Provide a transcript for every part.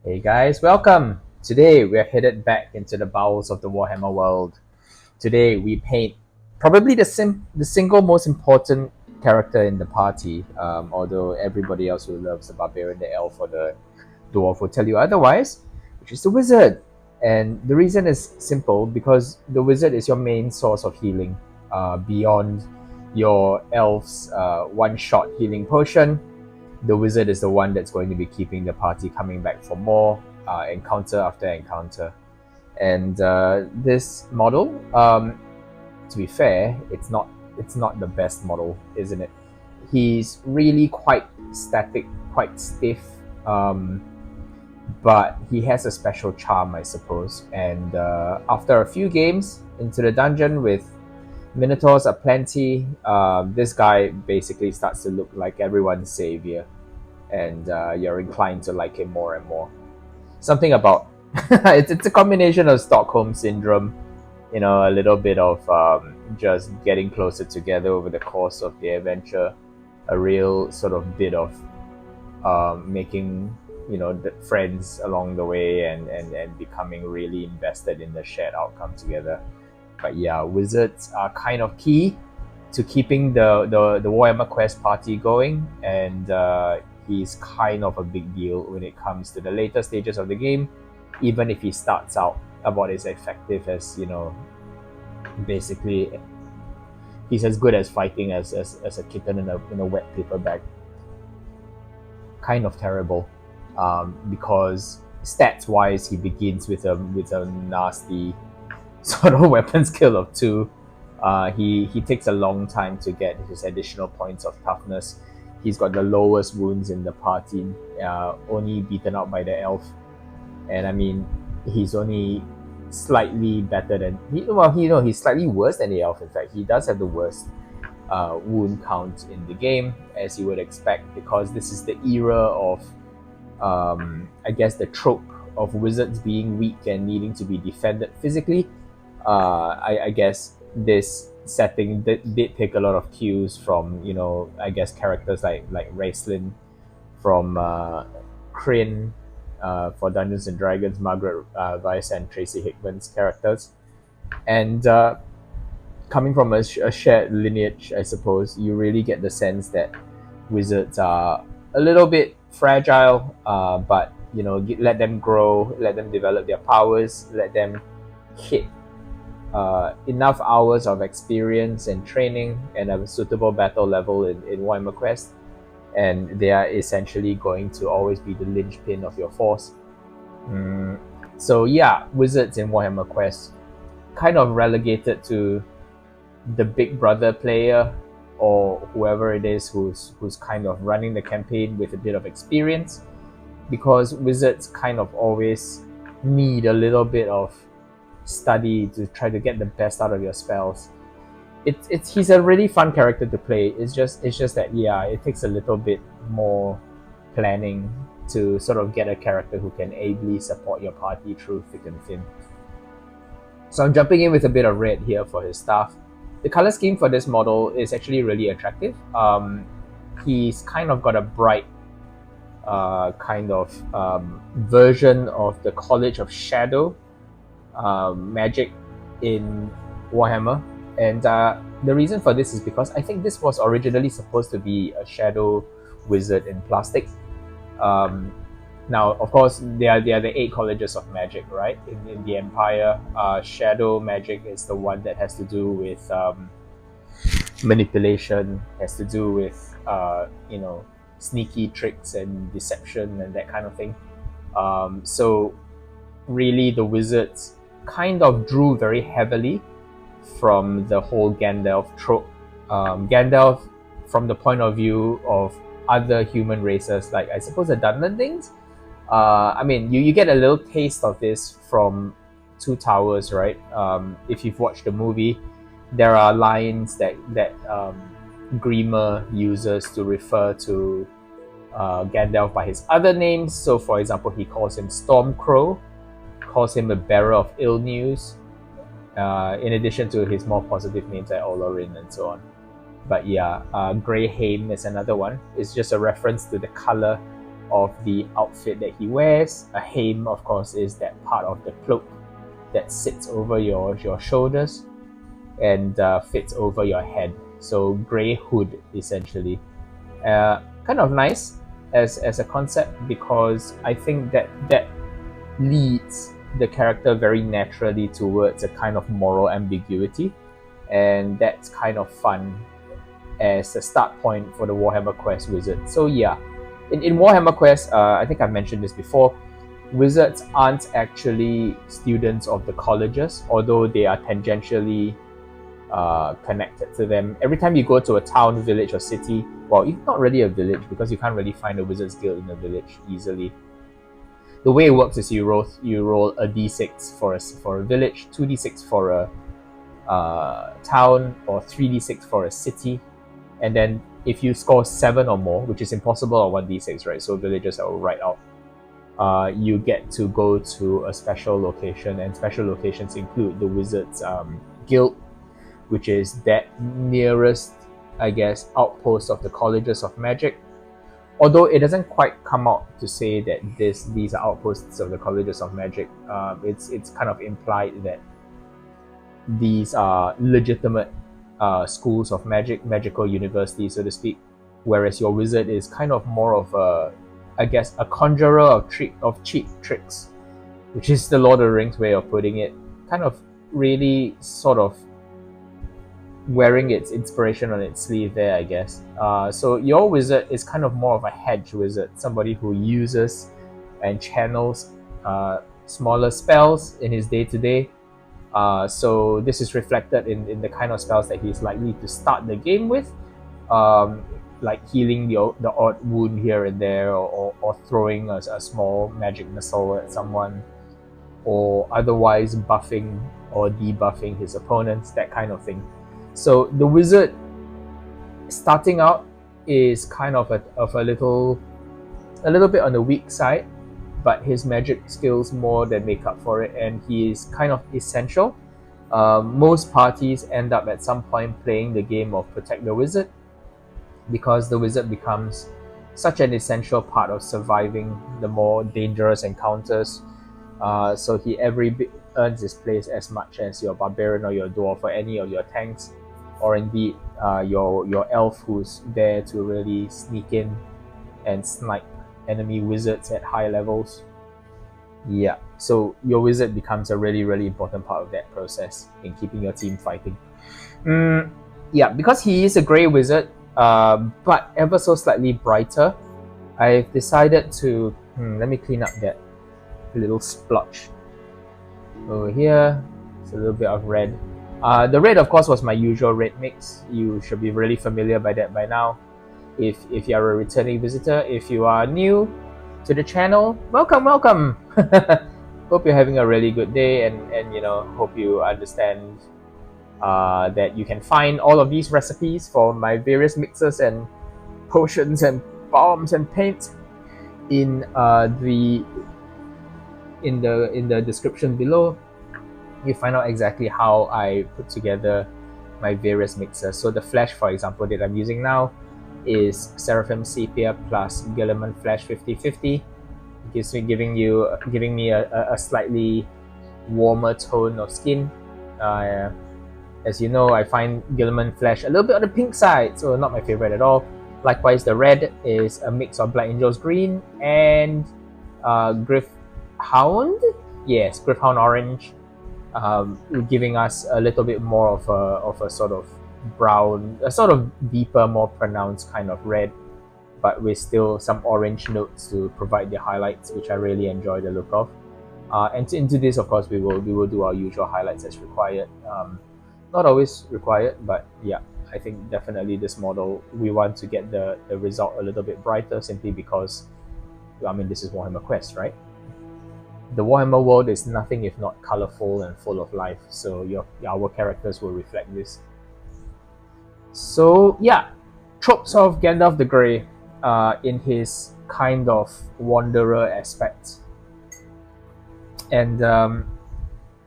Hey guys, welcome! Today we are headed back into the bowels of the Warhammer world. Today we paint probably the single most important character in the party, although everybody else who loves the barbarian, the elf, or the dwarf will tell you otherwise, which is the wizard. And the reason is simple because the wizard is your main source of healing, beyond your elf's one-shot healing potion. The wizard is the one that's going to be keeping the party coming back for more, encounter after encounter. And this model, to be fair, it's not the best model, isn't it? He's really quite static, quite stiff, um, but he has a special charm, I suppose. And after a few games into the dungeon with minotaurs aplenty, this guy basically starts to look like everyone's savior, and you're inclined to like him more and more. Something about it's a combination of Stockholm syndrome, a little bit of just getting closer together over the course of the adventure, a real sort of bit of making the friends along the way, and becoming really invested in the shared outcome together. But yeah, wizards are kind of key to keeping the Warhammer Quest party going, and he's kind of a big deal when it comes to the later stages of the game, even if he starts out about as effective as, basically he's as good as fighting as a kitten in a wet paper bag. Kind of terrible, because stats wise he begins with a nasty sort of weapon skill of 2. He takes a long time to get his additional points of toughness. He's got the lowest wounds in the party, only beaten out by the elf. And I mean, he's only slightly better than he's slightly worse than the elf. In fact, he does have the worst wound count in the game, as you would expect, because this is the era of, I guess, the trope of wizards being weak and needing to be defended physically. I guess this setting did take a lot of cues from, I guess, characters like Raistlin from Kryn, for Dungeons and Dragons, Margaret Weiss and Tracy Hickman's characters. And coming from a shared lineage, I suppose, you really get the sense that wizards are a little bit fragile, but let them grow, let them develop their powers, let them hit enough hours of experience and training and a suitable battle level in Warhammer Quest, and they are essentially going to always be the linchpin of your force. So yeah, wizards in Warhammer Quest kind of relegated to the big brother player, or whoever it is who's kind of running the campaign with a bit of experience, because wizards kind of always need a little bit of study to try to get the best out of your spells. He's a really fun character to play. It's just that, yeah, it takes a little bit more planning to sort of get a character who can ably support your party through thick and thin. So I'm jumping in with a bit of red here for his staff. The color scheme for this model is actually really attractive. He's kind of got a bright kind of version of the College of Shadow magic in Warhammer. And the reason for this is because I think this was originally supposed to be a shadow wizard in plastic. Now, of course, they are the 8 colleges of magic, right? In the Empire, shadow magic is the one that has to do with manipulation, has to do with sneaky tricks and deception and that kind of thing. So really, the wizards kind of drew very heavily from the whole Gandalf trope. Gandalf, from the point of view of other human races, like I suppose the Dunlandings. I mean, you get a little taste of this from Two Towers, right? If you've watched the movie, there are lines that Grima uses to refer to Gandalf by his other names. So, for example, he calls him Stormcrow, calls him a bearer of ill news, in addition to his more positive names like Olorin and so on. But yeah, Grey Haim is another one. It's just a reference to the color of the outfit that he wears. A hame, of course, is that part of the cloak that sits over your shoulders and fits over your head. So grey hood, essentially. Kind of nice as a concept, because I think that leads the character very naturally towards a kind of moral ambiguity, and that's kind of fun as a start point for the Warhammer Quest wizard. So yeah, in Warhammer Quest, I think I've mentioned this before, wizards aren't actually students of the colleges, although they are tangentially connected to them. Every time you go to a town, village, or city, well, it's not really a village because you can't really find a wizard's guild in a village easily. The way it works is you roll a d6 for a village, 2d6 for a town, or 3d6 for a city, and then if you score 7 or more, which is impossible on 1d6, right? So villagers are right out. You get to go to a special location, and special locations include the wizard's guild, which is that nearest, I guess, outpost of the colleges of magic. Although it doesn't quite come out to say that these are outposts of the colleges of magic, it's kind of implied that these are legitimate schools of magic, magical universities, so to speak. Whereas your wizard is kind of more of a, I guess, a conjurer of cheap tricks, which is the Lord of the Rings way of putting it. Kind of really sort of wearing its inspiration on its sleeve there, I guess. So your wizard is kind of more of a hedge wizard, somebody who uses and channels smaller spells in his day-to-day. So this is reflected in the kind of spells that he's likely to start the game with, like healing the odd wound here and there, or throwing a small magic missile at someone, or otherwise buffing or debuffing his opponents, that kind of thing. So the wizard starting out is kind of a little bit on the weak side, but his magic skills more than make up for it, and he is kind of essential. Most parties end up at some point playing the game of Protect the Wizard, because the wizard becomes such an essential part of surviving the more dangerous encounters. So he every bit earns his place as much as your barbarian or your dwarf or any of your tanks, or indeed your elf, who's there to really sneak in and snipe enemy wizards at high levels. Yeah, so your wizard becomes a really, really important part of that process in keeping your team fighting. Yeah, because he is a grey wizard, but ever so slightly brighter, I've decided to... let me clean up that little splotch over here. It's a little bit of red. The red, of course, was my usual red mix. You should be really familiar by that by now. If you are a returning visitor, if you are new to the channel, welcome. Hope you're having a really good day, and hope you understand that you can find all of these recipes for my various mixes and potions and bombs and paints in the description below. You find out exactly how I put together my various mixes. So the flesh, for example, that I'm using now is Seraphim Sepia plus Guilliman Flesh 50/50. Giving me a slightly warmer tone of skin. As you know, I find Guilliman Flesh a little bit on the pink side, so not my favorite at all. Likewise, the red is a mix of Black Angel's green and Gryphhound. Yes, Gryphhound orange. Giving us a little bit more of a sort of brown, a sort of deeper, more pronounced kind of red, but with still some orange notes to provide the highlights, which I really enjoy the look of. And into this, of course, we will do our usual highlights as required. Not always required, but yeah, I think definitely this model, we want to get the result a little bit brighter, simply because, I mean, this is Warhammer Quest, right? The Warhammer world is nothing if not colorful and full of life, so our characters will reflect this. So yeah, tropes of Gandalf the Grey in his kind of wanderer aspect, and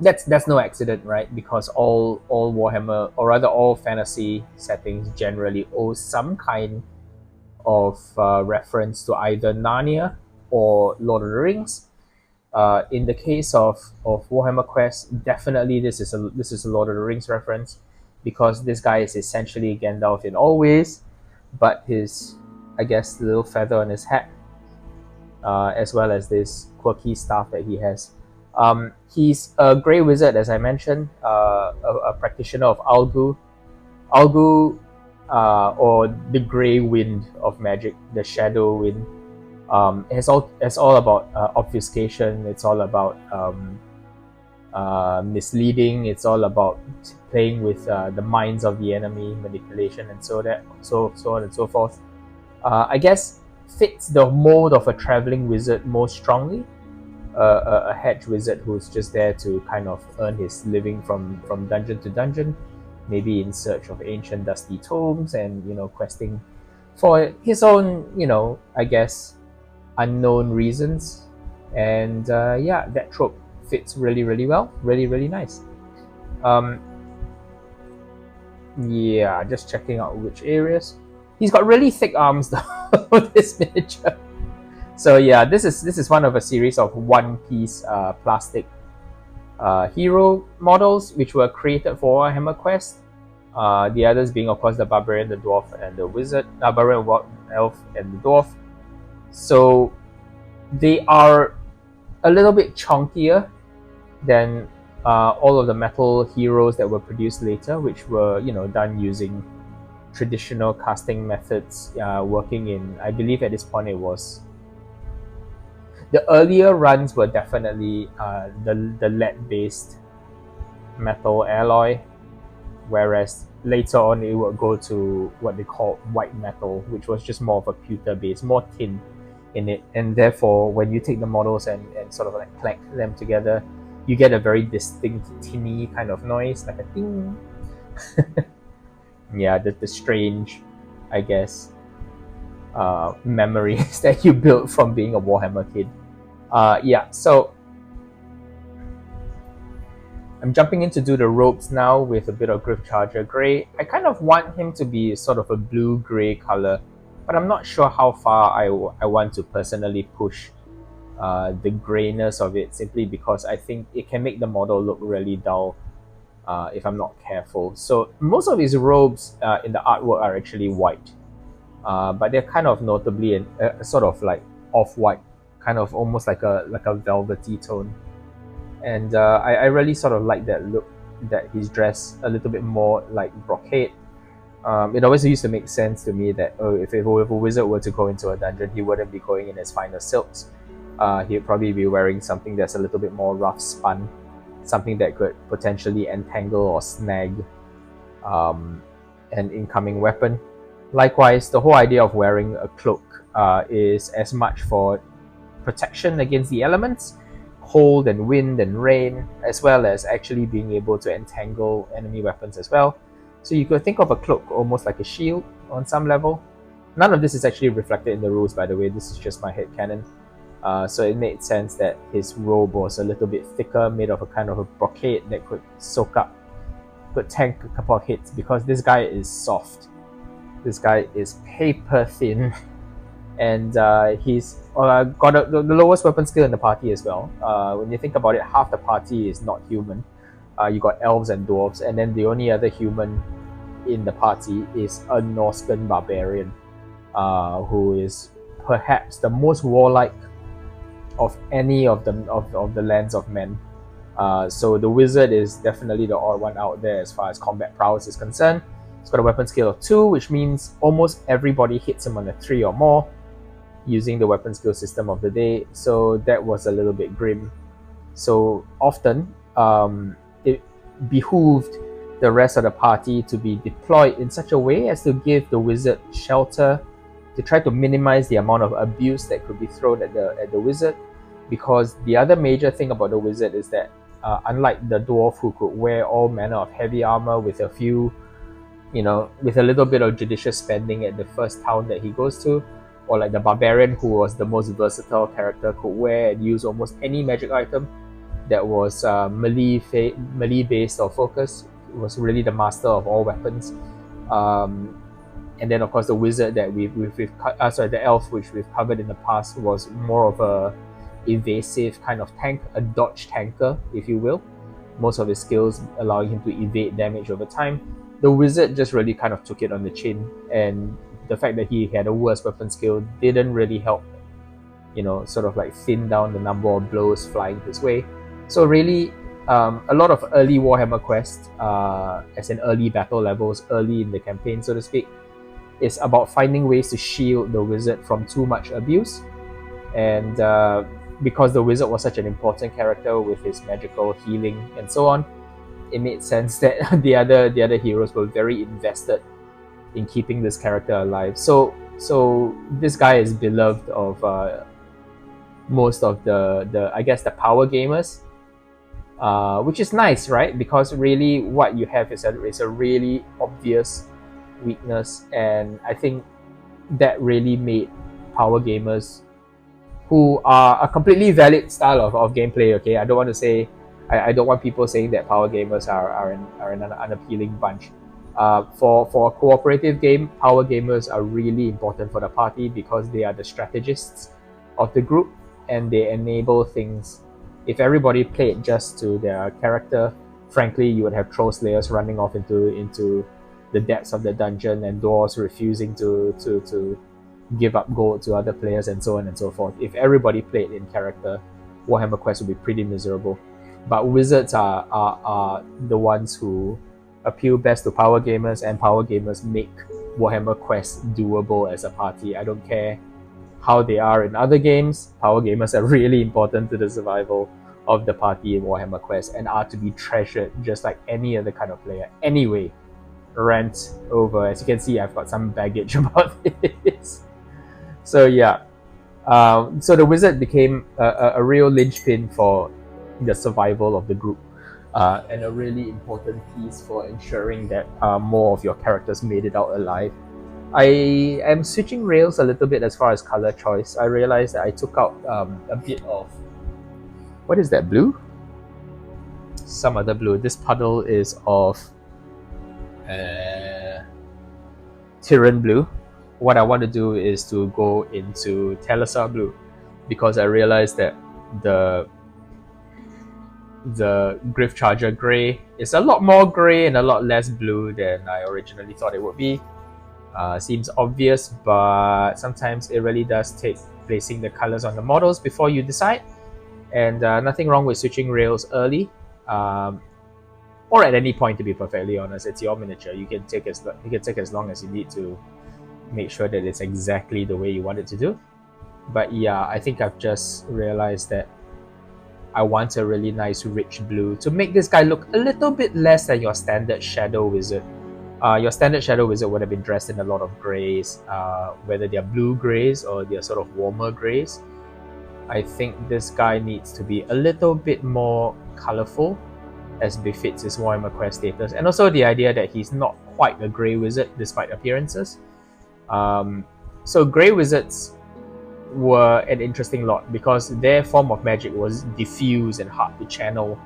that's no accident, right? Because all Warhammer, or rather all fantasy settings, generally owe some kind of reference to either Narnia or Lord of the Rings. In the case of Warhammer Quest, definitely this is a Lord of the Rings reference, because this guy is essentially Gandalf in all ways, but his, I guess, little feather on his hat, as well as this quirky staff that he has. He's a grey wizard, as I mentioned, a practitioner of Algu. Algu, or the grey wind of magic, the shadow wind. It's all about obfuscation. It's all about misleading. It's all about playing with the minds of the enemy, manipulation, and so on and so forth. I guess fits the mold of a traveling wizard most strongly. A hedge wizard who's just there to kind of earn his living from dungeon to dungeon, maybe in search of ancient dusty tomes, and questing for his own, I guess, unknown reasons. And yeah, that trope fits really, really well. Really, really nice. Yeah, just checking out which areas. He's got really thick arms though, this miniature. So yeah, this is one of a series of one-piece plastic hero models which were created for Warhammer Quest. The others being, of course, the barbarian, the dwarf, and the wizard. Barbarian, elf, and the dwarf. So they are a little bit chunkier than all of the metal heroes that were produced later, which were done using traditional casting methods, working in, I believe at this point it was, the earlier runs were definitely the lead-based metal alloy, whereas later on it would go to what they call white metal, which was just more of a pewter base, more tin in it, and therefore when you take the models and sort of like clank them together, you get a very distinct tinny kind of noise, like a ding. Yeah, the strange, I guess, memories that you built from being a Warhammer kid. Yeah, so I'm jumping in to do the robes now with a bit of Gryphcharger grey. I kind of want him to be sort of a blue-grey color, but I'm not sure how far I want to personally push the greyness of it, simply because I think it can make the model look really dull if I'm not careful. So most of his robes in the artwork are actually white, but they're kind of notably a sort of like off-white, kind of almost like a velvety tone. And I really sort of like that look, that he's dressed a little bit more like brocade. It always used to make sense to me that if a wizard were to go into a dungeon, he wouldn't be going in his finest silks. He'd probably be wearing something that's a little bit more rough spun, something that could potentially entangle or snag an incoming weapon. Likewise, the whole idea of wearing a cloak is as much for protection against the elements, cold and wind and rain, as well as actually being able to entangle enemy weapons as well. So you could think of a cloak almost like a shield on some level. None of this is actually reflected in the rules, by the way. This is just my headcanon. So it made sense that his robe was a little bit thicker, made of a kind of a brocade that could soak up, could tank a couple of hits, because this guy is soft. This guy is paper thin. And he's got the lowest weapon skill in the party as well. When you think about it, half the party is not human. You got elves and dwarves, and then the only other human in the party is a Norscan barbarian, who is perhaps the most warlike of any of the lands of men. So the wizard is definitely the odd one out there as far as combat prowess is concerned. It's got a weapon skill of 2, which means almost everybody hits him on a 3 or more, using the weapon skill system of the day. So that was a little bit grim. So often it behooved the rest of the party to be deployed in such a way as to give the wizard shelter, to try to minimize the amount of abuse that could be thrown at the wizard. Because the other major thing about the wizard is that unlike the dwarf, who could wear all manner of heavy armor with a few, with a little bit of judicious spending at the first town that he goes to, or like the barbarian, who was the most versatile character, could wear and use almost any magic item that was melee based or focused. It was really the master of all weapons. And then of course the wizard that the elf which we've covered in the past was more of a evasive kind of tank, a dodge tanker, if you will. Most of his skills allowing him to evade damage over time. The wizard just really kind of took it on the chin, and the fact that he had a worse weapon skill didn't really help, sort of like thin down the number of blows flying his way. So really, a lot of early Warhammer Quest, as in early battle levels, early in the campaign, so to speak, is about finding ways to shield the wizard from too much abuse. And because the wizard was such an important character with his magical healing and so on, it made sense that the other heroes were very invested in keeping this character alive. So this guy is beloved of most of the I guess the power gamers, which is nice, right? Because really what you have is a really obvious weakness, and I think that really made power gamers, who are a completely valid style of gameplay, okay? I don't want to say, I don't want people saying that power gamers are an unappealing bunch. For a cooperative game, power gamers are really important for the party because they are the strategists of the group, and they enable things. If everybody played just to their character, frankly, you would have troll slayers running off into the depths of the dungeon, and dwarves refusing to give up gold to other players, and so on and so forth. If everybody played in character, Warhammer Quest would be pretty miserable. But wizards are the ones who appeal best to power gamers, and power gamers make Warhammer Quest doable as a party. I don't care how they are in other games, power gamers are really important to the survival of the party in Warhammer Quest, and are to be treasured just like any other kind of player. Anyway, rant over. As you can see, I've got some baggage about this. So yeah, so the wizard became a real linchpin for the survival of the group, and a really important piece for ensuring that more of your characters made it out alive. I am switching rails a little bit as far as color choice. I realized that I took out a bit of, what is that, blue? Some other blue. This puddle is of Tyrann blue. What I want to do is to go into Telesar blue, because I realized that the Gryphcharger grey is a lot more grey and a lot less blue than I originally thought it would be. Seems obvious, but sometimes it really does take placing the colors on the models before you decide. And nothing wrong with switching rails early, or at any point, to be perfectly honest. It's your miniature. You can take as long as you need to make sure that it's exactly the way you want it to do. But yeah, I think I've just realized that I want a really nice rich blue to make this guy look a little bit less than your standard Shadow Wizard. Your standard Shadow Wizard would have been dressed in a lot of greys, whether they're blue greys or they're sort of warmer greys. I think this guy needs to be a little bit more colorful, as befits his Warhammer Quest status, and also the idea that he's not quite a grey wizard despite appearances. So grey wizards were an interesting lot because their form of magic was diffuse and hard to channel,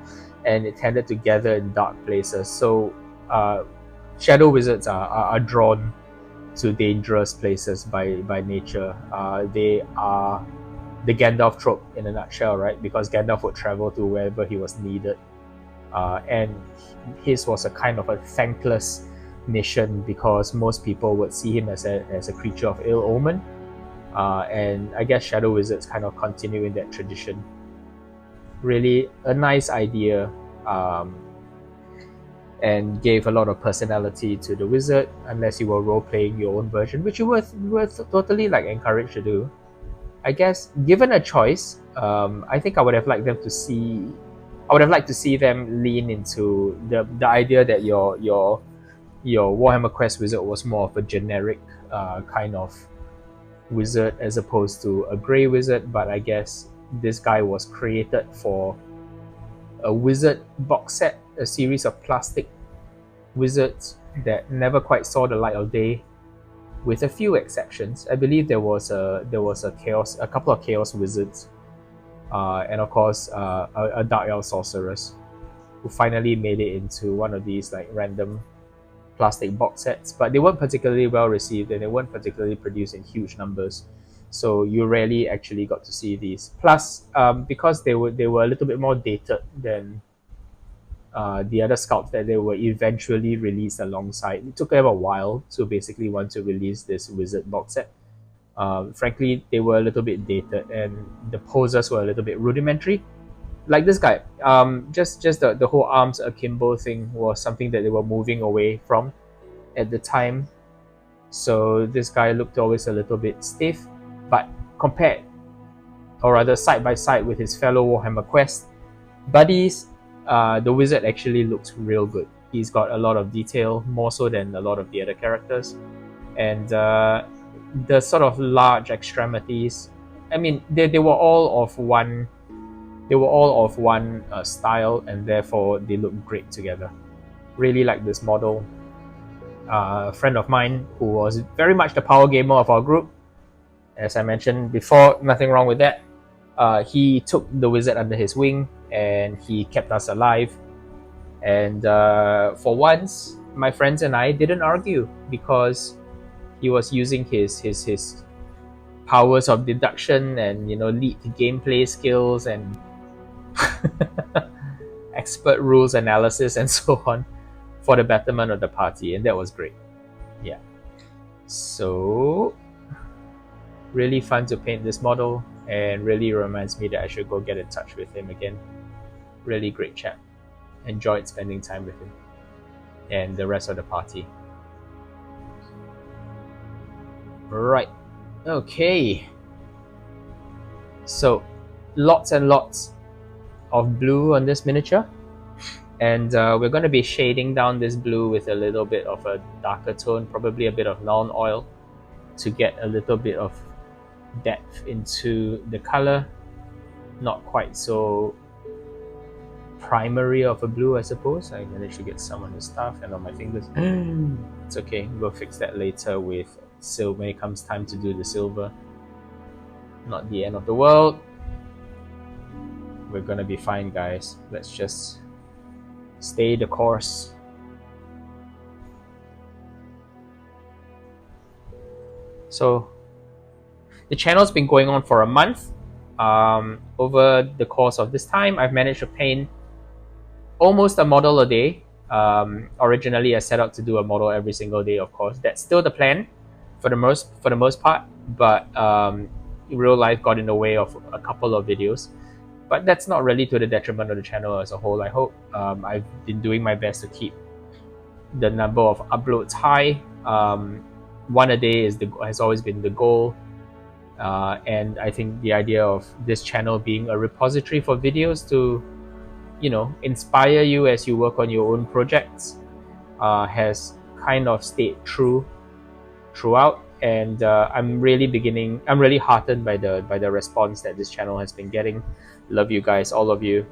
and it tended to gather in dark places. So shadow wizards are drawn to dangerous places by nature. They are the Gandalf trope in a nutshell, right? Because Gandalf would travel to wherever he was needed, and his was a kind of a thankless mission because most people would see him as a creature of ill omen, and I guess shadow wizards kind of continue in that tradition. Really a nice idea, and gave a lot of personality to the wizard, unless you were role-playing your own version, which you were totally encouraged to do. I guess given a choice, I think I would have liked to see them lean into the idea that your Warhammer Quest wizard was more of a generic kind of wizard as opposed to a grey wizard. But I guess this guy was created for a wizard box set, a series of plastic wizards that never quite saw the light of day, with a few exceptions. I believe there was a couple of chaos wizards, and of course a dark elf sorceress, who finally made it into one of these random plastic box sets, but they weren't particularly well received and they weren't particularly produced in huge numbers. So you rarely actually got to see these. Plus, because they were a little bit more dated than the other scouts that they were eventually released alongside. It took them a while to basically want to release this wizard box set. Frankly, they were a little bit dated and the poses were a little bit rudimentary. Like this guy, just the whole arms akimbo thing was something that they were moving away from at the time. So this guy looked always a little bit stiff, but compared, or rather side by side with his fellow Warhammer Quest buddies, the wizard actually looks real good. He's got a lot of detail, more so than a lot of the other characters, and the sort of large extremities. I mean, they were all of one. They were all of one style, and therefore they look great together. Really like this model. A friend of mine who was very much the power gamer of our group, as I mentioned before, nothing wrong with that. He took the wizard under his wing and he kept us alive. And for once, my friends and I didn't argue because he was using his powers of deduction and lead gameplay skills and expert rules analysis and so on for the betterment of the party, and that was great. Yeah. So really fun to paint this model, and really reminds me that I should go get in touch with him again. Really great chap. Enjoyed spending time with him and the rest of the party. Right. Okay. So lots and lots of blue on this miniature, and we're going to be shading down this blue with a little bit of a darker tone, probably a bit of non-oil, to get a little bit of depth into the color. Not quite so primary of a blue, I suppose. I managed to get some on the stuff and on my fingers. It's okay, we'll fix that later with silver when it comes time to do the silver. Not the end of the world. We're gonna be fine, guys. Let's just stay the course. So the channel's been going on for a month. Over the course of this time, I've managed to paint almost a model a day. Originally, I set out to do a model every single day. Of course, that's still the plan for the most part. But real life got in the way of a couple of videos. But that's not really to the detriment of the channel as a whole, I hope. I've been doing my best to keep the number of uploads high. One a day has always been the goal. And I think the idea of this channel being a repository for videos to, inspire you as you work on your own projects has kind of stayed true throughout. And I'm really heartened by the response that this channel has been getting. Love you guys, all of you.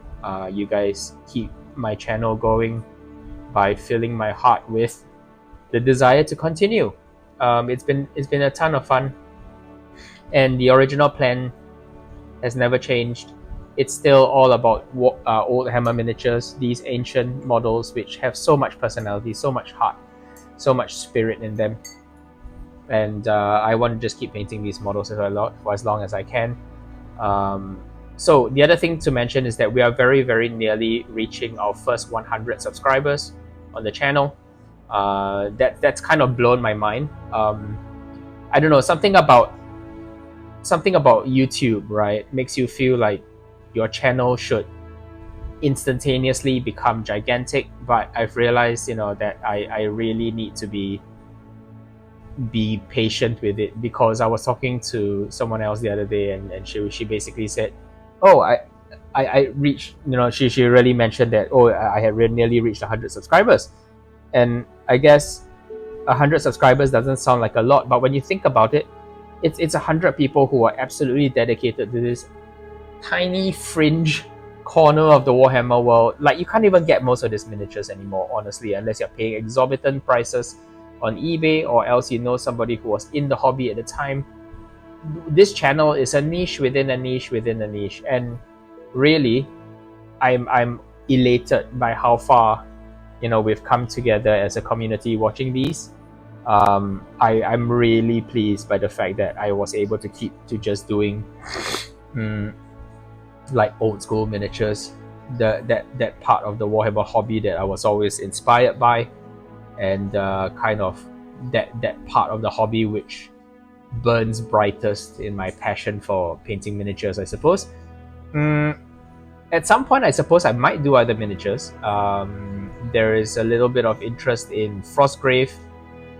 You guys keep my channel going by filling my heart with the desire to continue. It's been a ton of fun, and the original plan has never changed. It's still all about old Hammer miniatures, these ancient models which have so much personality, so much heart, so much spirit in them. And I want to just keep painting these models for as long as I can. So the other thing to mention is that we are very, very nearly reaching our first 100 subscribers on the channel. That's kind of blown my mind. I don't know, something about YouTube, right, makes you feel like your channel should instantaneously become gigantic. But I've realized, that I really need to be patient with it, because I was talking to someone else the other day, and she basically said, oh, I reached, she really mentioned that, oh, I had nearly reached 100 subscribers. And I guess 100 subscribers doesn't sound like a lot, but when you think about it, it's 100 people who are absolutely dedicated to this tiny fringe corner of the Warhammer world. Like, you can't even get most of these miniatures anymore, honestly, unless you're paying exorbitant prices on eBay, or else somebody who was in the hobby at the time. This channel is a niche within a niche within a niche, and really I'm elated by how far we've come together as a community watching these. I'm really pleased by the fact that I was able to keep to just doing like old school miniatures, that part of the Warhammer hobby that I was always inspired by, and kind of that part of the hobby which burns brightest in my passion for painting miniatures, I suppose. At some point, I suppose I might do other miniatures. There is a little bit of interest in Frostgrave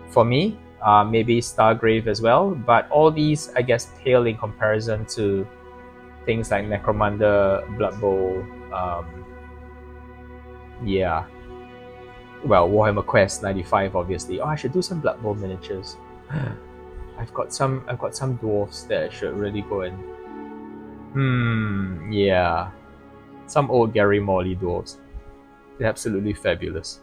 for me, maybe Stargrave as well, but all these, I guess, pale in comparison to things like Necromunda, Blood Bowl, yeah. Well, Warhammer Quest 95, obviously. Oh, I should do some Blood Bowl miniatures. I've got some dwarves that I should really go and yeah. Some old Gary Morley dwarves. They're absolutely fabulous.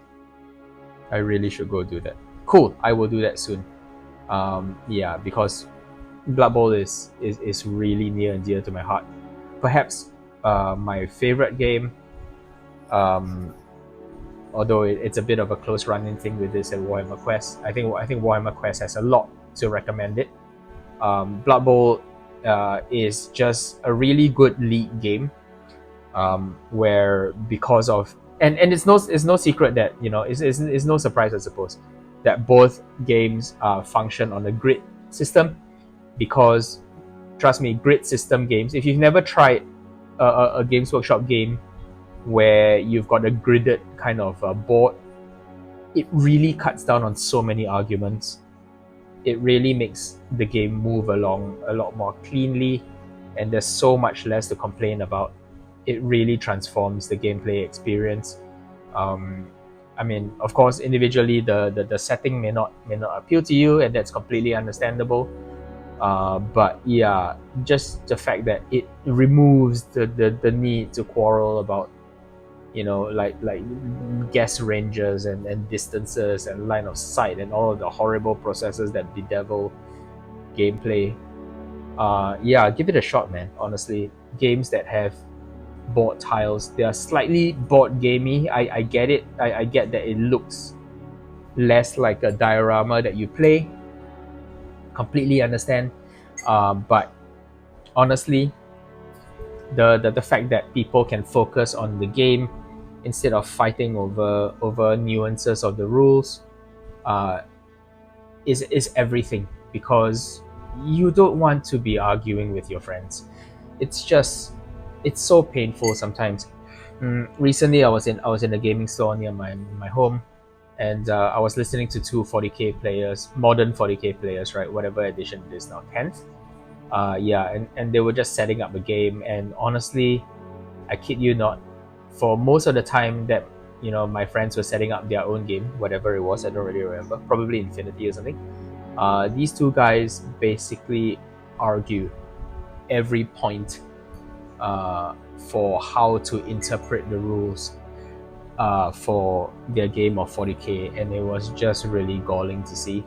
I really should go do that. Cool, I will do that soon. Yeah, because Blood Bowl is really near and dear to my heart. Perhaps my favorite game, although it's a bit of a close running thing with this and Warhammer Quest. I think Warhammer Quest has a lot to recommend it. Blood Bowl is just a really good league game, where because of and it's no secret that it's no surprise, I suppose, that both games function on a grid system, because trust me, grid system games, if you've never tried a Games Workshop game where you've got a gridded kind of board, it really cuts down on so many arguments. It really makes the game move along a lot more cleanly, and there's so much less to complain about. It really transforms the gameplay experience. I mean, of course, individually the setting may not appeal to you, and that's completely understandable. But yeah, just the fact that it removes the need to quarrel about like guess ranges and distances and line of sight and all of the horrible processes that bedevil gameplay. Yeah, give it a shot, man. Honestly, games that have board tiles, they are slightly board gamey. I get it. I get that it looks less like a diorama that you play. Completely understand. But honestly, the fact that people can focus on the game instead of fighting over nuances of the rules is everything, because you don't want to be arguing with your friends. It's so painful sometimes. Recently, I was in a gaming store near my home, and I was listening to two 40k players, modern 40k players, right? Whatever edition it is now, 10th. Yeah, and they were just setting up a game, and honestly, I kid you not, for most of the time that my friends were setting up their own game, whatever it was, I don't really remember, probably Infinity or something. These two guys basically argue every point for how to interpret the rules for their game of 40k, and it was just really galling to see,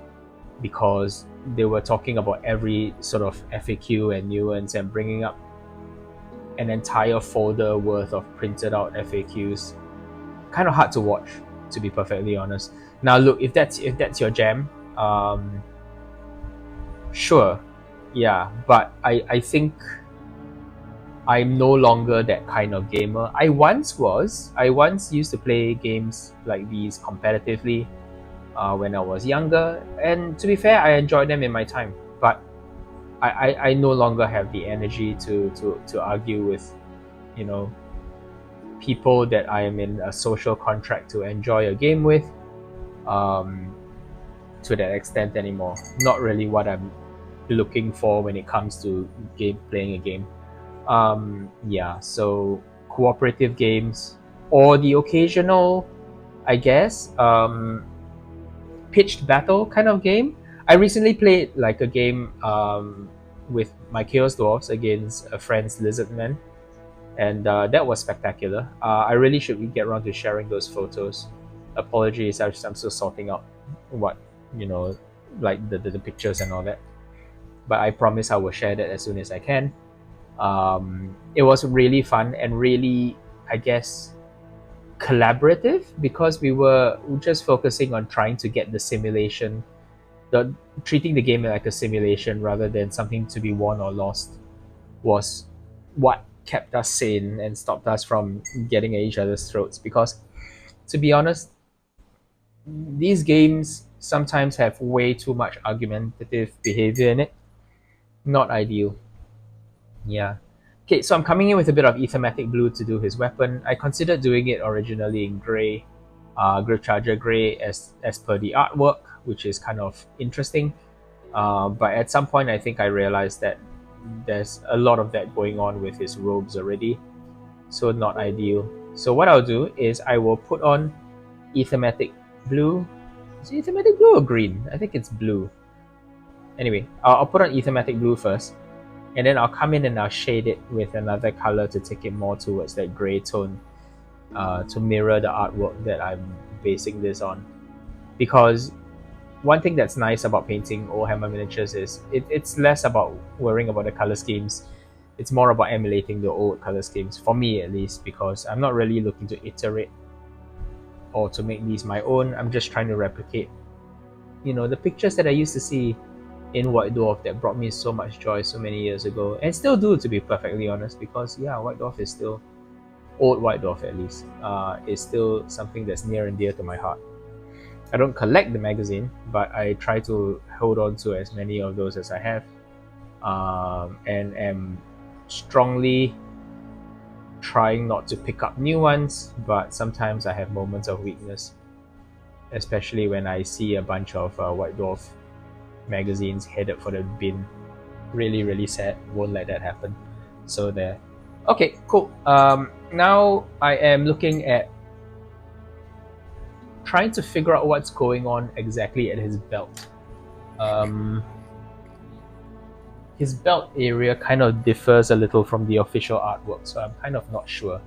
because they were talking about every sort of FAQ and nuance and bringing up an entire folder worth of printed out FAQs. Kind of hard to watch, to be perfectly honest. Now look, if that's your jam, sure, yeah, but I think I'm no longer that kind of gamer. I once used to play games like these competitively when I was younger, and to be fair, I enjoyed them in my time, but I no longer have the energy to argue with people that I am in a social contract to enjoy a game with to that extent anymore. Not really what I'm looking for when it comes to playing a game. Yeah, so cooperative games, or the occasional, I guess, pitched battle kind of game. I recently played like a game with my Chaos Dwarves against a friend's Lizardmen, and that was spectacular. I really should get around to sharing those photos. Apologies, I'm still sorting out what like the pictures and all that, but I promise I will share that as soon as I can. It was really fun and really, I guess, collaborative because we were just focusing on trying to get the simulation, treating the game like a simulation rather than something to be won or lost, was what kept us sane and stopped us from getting at each other's throats. Because, to be honest, these games sometimes have way too much argumentative behavior in it. Not ideal. Yeah. Okay, so I'm coming in with a bit of Ethermatic Blue to do his weapon. I considered doing it originally in grey, Gryphcharger grey as per the artwork, which is kind of interesting. But at some point, I think I realized that there's a lot of that going on with his robes already, so not ideal. So what I'll do is I will put on Ethermatic Blue. Is it Ethermatic Blue or green? I think it's blue. Anyway, I'll put on Ethermatic Blue first, and then I'll come in and I'll shade it with another color to take it more towards that gray tone, to mirror the artwork that I'm basing this on. Because one thing that's nice about painting Warhammer miniatures is it's less about worrying about the color schemes. It's more about emulating the old color schemes, for me at least, because I'm not really looking to iterate or to make these my own. I'm just trying to replicate, the pictures that I used to see in White Dwarf that brought me so much joy so many years ago, and still do, to be perfectly honest, because White Dwarf is still, old White Dwarf at least, is still something that's near and dear to my heart. I don't collect the magazine, but I try to hold on to as many of those as I have, and am strongly trying not to pick up new ones, but sometimes I have moments of weakness, especially when I see a bunch of White Dwarf magazines headed for the bin. Really, really sad. Won't let that happen. So there. Okay, cool. Now I am looking at trying to figure out what's going on exactly at his belt. His belt area kind of differs a little from the official artwork, so I'm kind of not sure.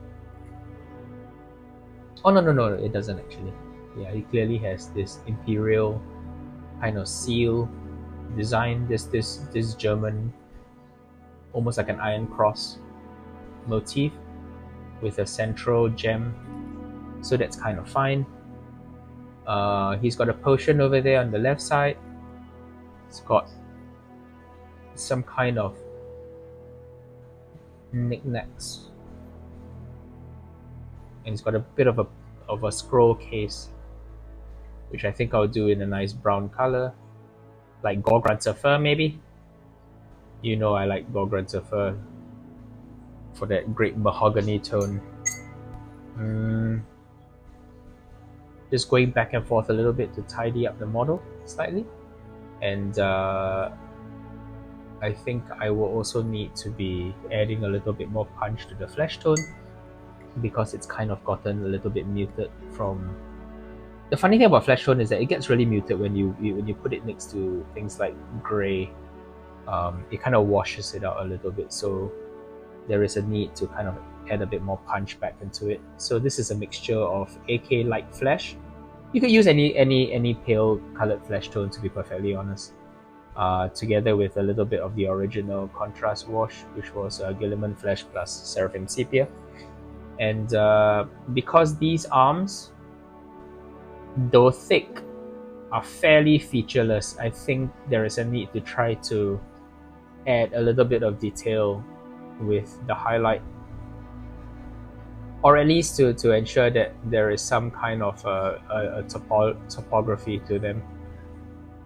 Oh, no, it doesn't actually. Yeah, he clearly has this imperial kind of seal design, this German, almost like an iron cross motif with a central gem, so that's kind of fine. He's got a potion over there on the left side. It's got some kind of knickknacks, and it's got a bit of a scroll case, which I think I'll do in a nice brown color, like Gorgrunzer fur maybe. I like Gorgrunzer fur for that great mahogany tone. Just going back and forth a little bit to tidy up the model slightly, and I think I will also need to be adding a little bit more punch to the flesh tone, because it's kind of gotten a little bit muted from... The funny thing about flesh tone is that it gets really muted when you put it next to things like grey. It kind of washes it out a little bit, so there is a need to kind of add a bit more punch back into it. So this is a mixture of AK light flesh. You could use any pale colored flesh tone, to be perfectly honest, together with a little bit of the original contrast wash, which was Guilliman Flesh Seraphim Sepia. And because these arms, though thick, are fairly featureless, I think there is a need to try to add a little bit of detail with the highlight, or at least to ensure that there is some kind of a topography to them,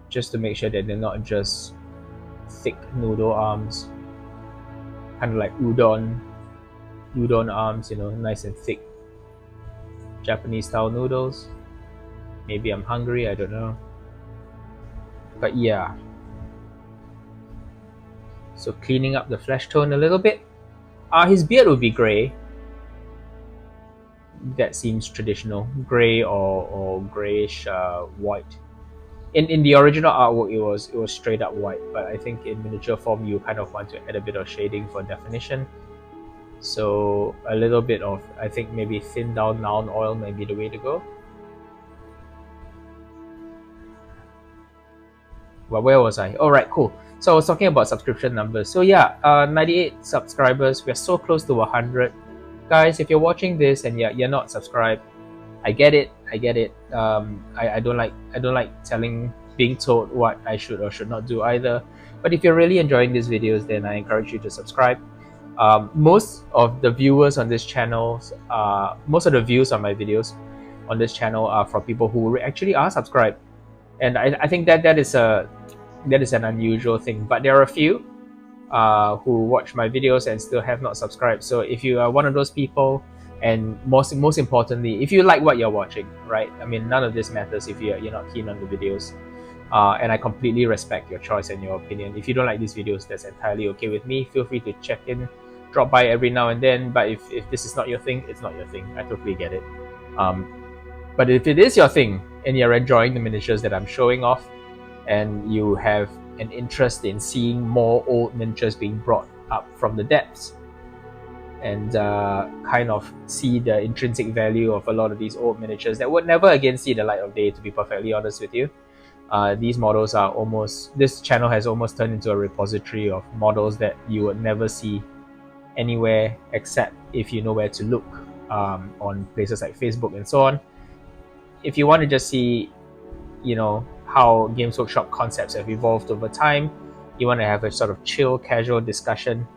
just to make sure that they're not just thick noodle arms, kind of like udon arms, nice and thick Japanese style noodles. Maybe I'm hungry, I don't know. But yeah. So cleaning up the flesh tone a little bit. His beard would be grey. That seems traditional. Grey or greyish white. In the original artwork, it was straight up white, but I think in miniature form you kind of want to add a bit of shading for definition. So a little bit of, I think maybe thin down noun oil may be the way to go. Well, where was I? Alright, cool. So I was talking about subscription numbers. So yeah, 98 subscribers. We're so close to 100. Guys, if you're watching this and you're not subscribed, I get it. I don't like being told what I should or should not do either. But if you're really enjoying these videos, then I encourage you to subscribe. Most of the viewers on this channel, most of the views on my videos on this channel are from people who actually are subscribed, and I think that is an unusual thing. But there are a few who watch my videos and still have not subscribed. So if you are one of those people, and most importantly, if you like what you're watching, right? I mean, none of this matters if you're not keen on the videos. And I completely respect your choice and your opinion. If you don't like these videos, that's entirely okay with me. Feel free to check in, drop by every now and then. But if this is not your thing, it's not your thing. I totally get it. But if it is your thing and you're enjoying the miniatures that I'm showing off, and you have an interest in seeing more old miniatures being brought up from the depths, and kind of see the intrinsic value of a lot of these old miniatures that would never again see the light of day, to be perfectly honest with you. These models are this channel has almost turned into a repository of models that you would never see anywhere except if you know where to look, on places like Facebook and so on. If you want to just see, how Games Workshop concepts have evolved over time, you want to have a sort of chill, casual discussion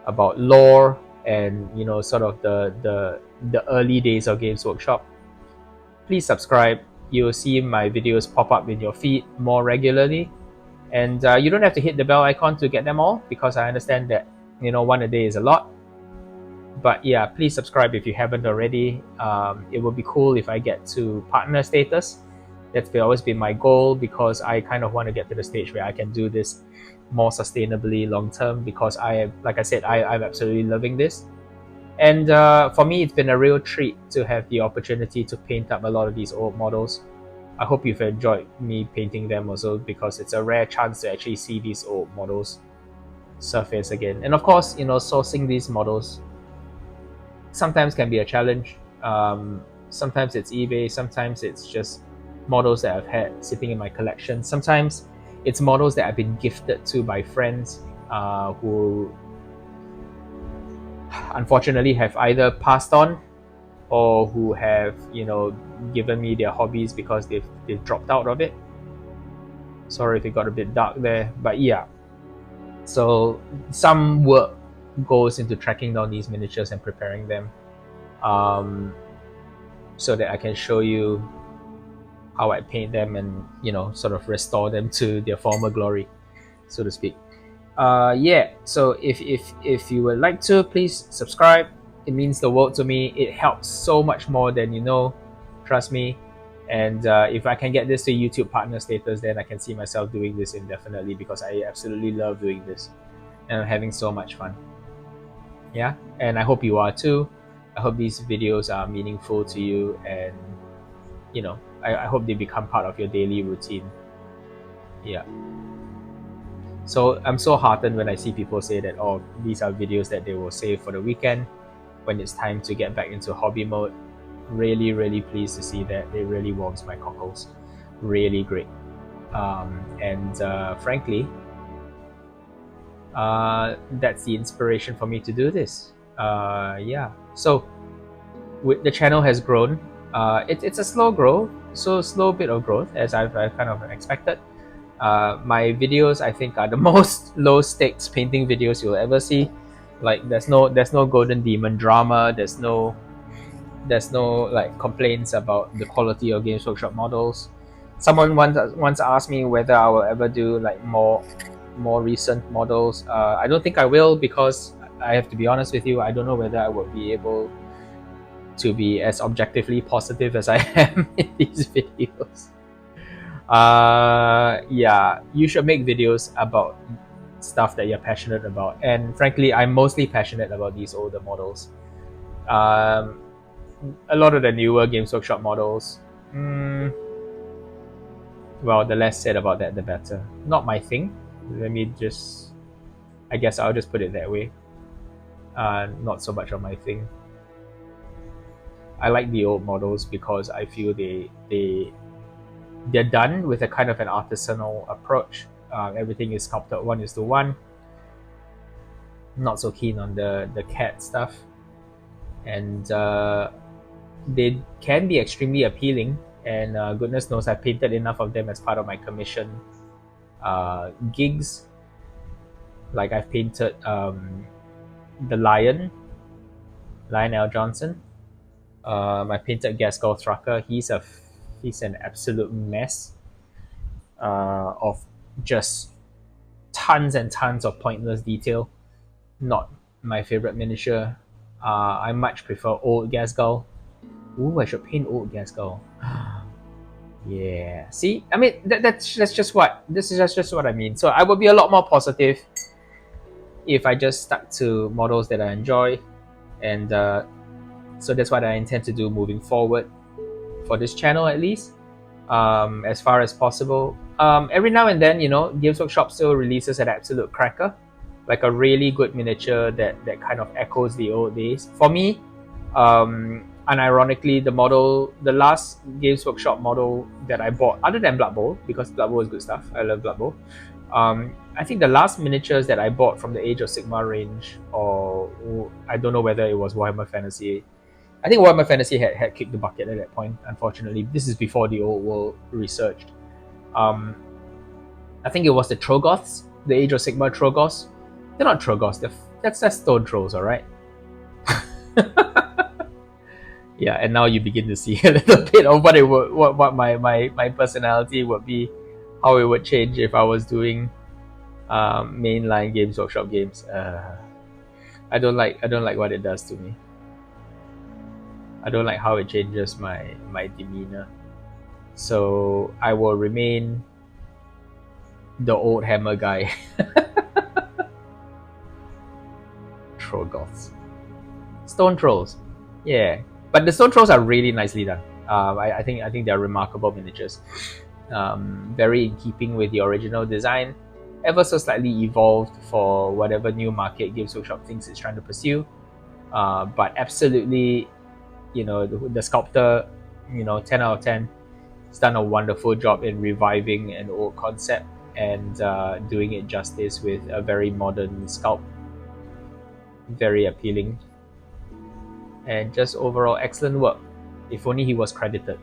about lore and sort of the early days of Games Workshop, please subscribe. You'll see my videos pop up in your feed more regularly, and you don't have to hit the bell icon to get them all, because I understand that one a day is a lot. But yeah, please subscribe if you haven't already. It would be cool if I get to partner status. That's always been my goal, because I kind of want to get to the stage where I can do this more sustainably long term, because like I said, I'm absolutely loving this. And for me, it's been a real treat to have the opportunity to paint up a lot of these old models. I hope you've enjoyed me painting them also, because it's a rare chance to actually see these old models surface again. And of course, sourcing these models sometimes can be a challenge. Sometimes it's eBay, sometimes it's just models that I've had sitting in my collection. Sometimes it's models that I've been gifted to by friends who unfortunately have either passed on, or who have given me their hobbies because they've dropped out of it. Sorry if it got a bit dark there, but yeah. So some work goes into tracking down these miniatures and preparing them, so that I can show you how I paint them and sort of restore them to their former glory, so to speak. Yeah, so if you would like to, please subscribe. It means the world to me. It helps so much more than trust me. And if I can get this to YouTube partner status, then I can see myself doing this indefinitely, because I absolutely love doing this and I'm having so much fun. Yeah, and I hope you are too. I hope these videos are meaningful to you, and I hope they become part of your daily routine. Yeah. So I'm so heartened when I see people say that, oh, these are videos that they will save for the weekend when it's time to get back into hobby mode. Really, really pleased to see that. It really warms my cockles. Really great. And frankly, that's the inspiration for me to do this. Yeah. So the channel has grown. It's a slow growth, slow bit of growth, as I've kind of expected. My videos, I think, are the most low stakes painting videos you'll ever see. Like there's no golden demon drama. There's no like complaints about the quality of Games Workshop models. Someone once asked me whether I will ever do like more recent models. I don't think I will, because I have to be honest with you, I don't know whether I will be able to be as objectively positive as I am in these videos. Yeah, you should make videos about stuff that you're passionate about, and frankly, I'm mostly passionate about these older models. A lot of the newer Games Workshop models, well, the less said about that, the better. Not my thing. I guess I'll just put it that way. Not so much of my thing. I like the old models because I feel they're done with a kind of an artisanal approach. Everything is sculpted 1:1. Not so keen on the cat stuff, and they can be extremely appealing, and goodness knows I painted enough of them as part of my commission gigs. Like I've painted the Lion L. Johnson. I painted Gaskell Thrucker. He's an absolute mess of just tons and tons of pointless detail. Not my favorite miniature. I much prefer old Gaskell. Ooh, I should paint old Gaskell. Yeah. See, I mean that's just what this is just what I mean. So I would be a lot more positive if I just stuck to models that I enjoy, and so that's what I intend to do moving forward for this channel, at least, as far as possible. Every now and then, Games Workshop still releases an absolute cracker, like a really good miniature that kind of echoes the old days. For me, unironically, the last Games Workshop model that I bought, other than Blood Bowl, because Blood Bowl is good stuff, I love Blood Bowl. I think the last miniatures that I bought from the Age of Sigmar range, or I don't know whether it was Warhammer Fantasy. I think Warhammer Fantasy had kicked the bucket at that point, unfortunately. This is before the old world researched. I think it was the Trogoths, the Age of Sigmar Trogoths. They're not Trogoths, that's Stone Trolls, alright? Yeah, and now you begin to see a little bit of what my personality would be, how it would change if I was doing mainline Games Workshop games. I don't like what it does to me. I don't like how it changes my demeanor. So I will remain the old hammer guy. Trogoths. Stone Trolls. Yeah. But the Stone Trolls are really nicely done. I think they're remarkable miniatures. Very in keeping with the original design. Ever so slightly evolved for whatever new market Games Workshop thinks it's trying to pursue. But absolutely, the sculptor, 10 out of 10, has done a wonderful job in reviving an old concept and doing it justice with a very modern sculpt. Very appealing. And just overall excellent work. If only he was credited.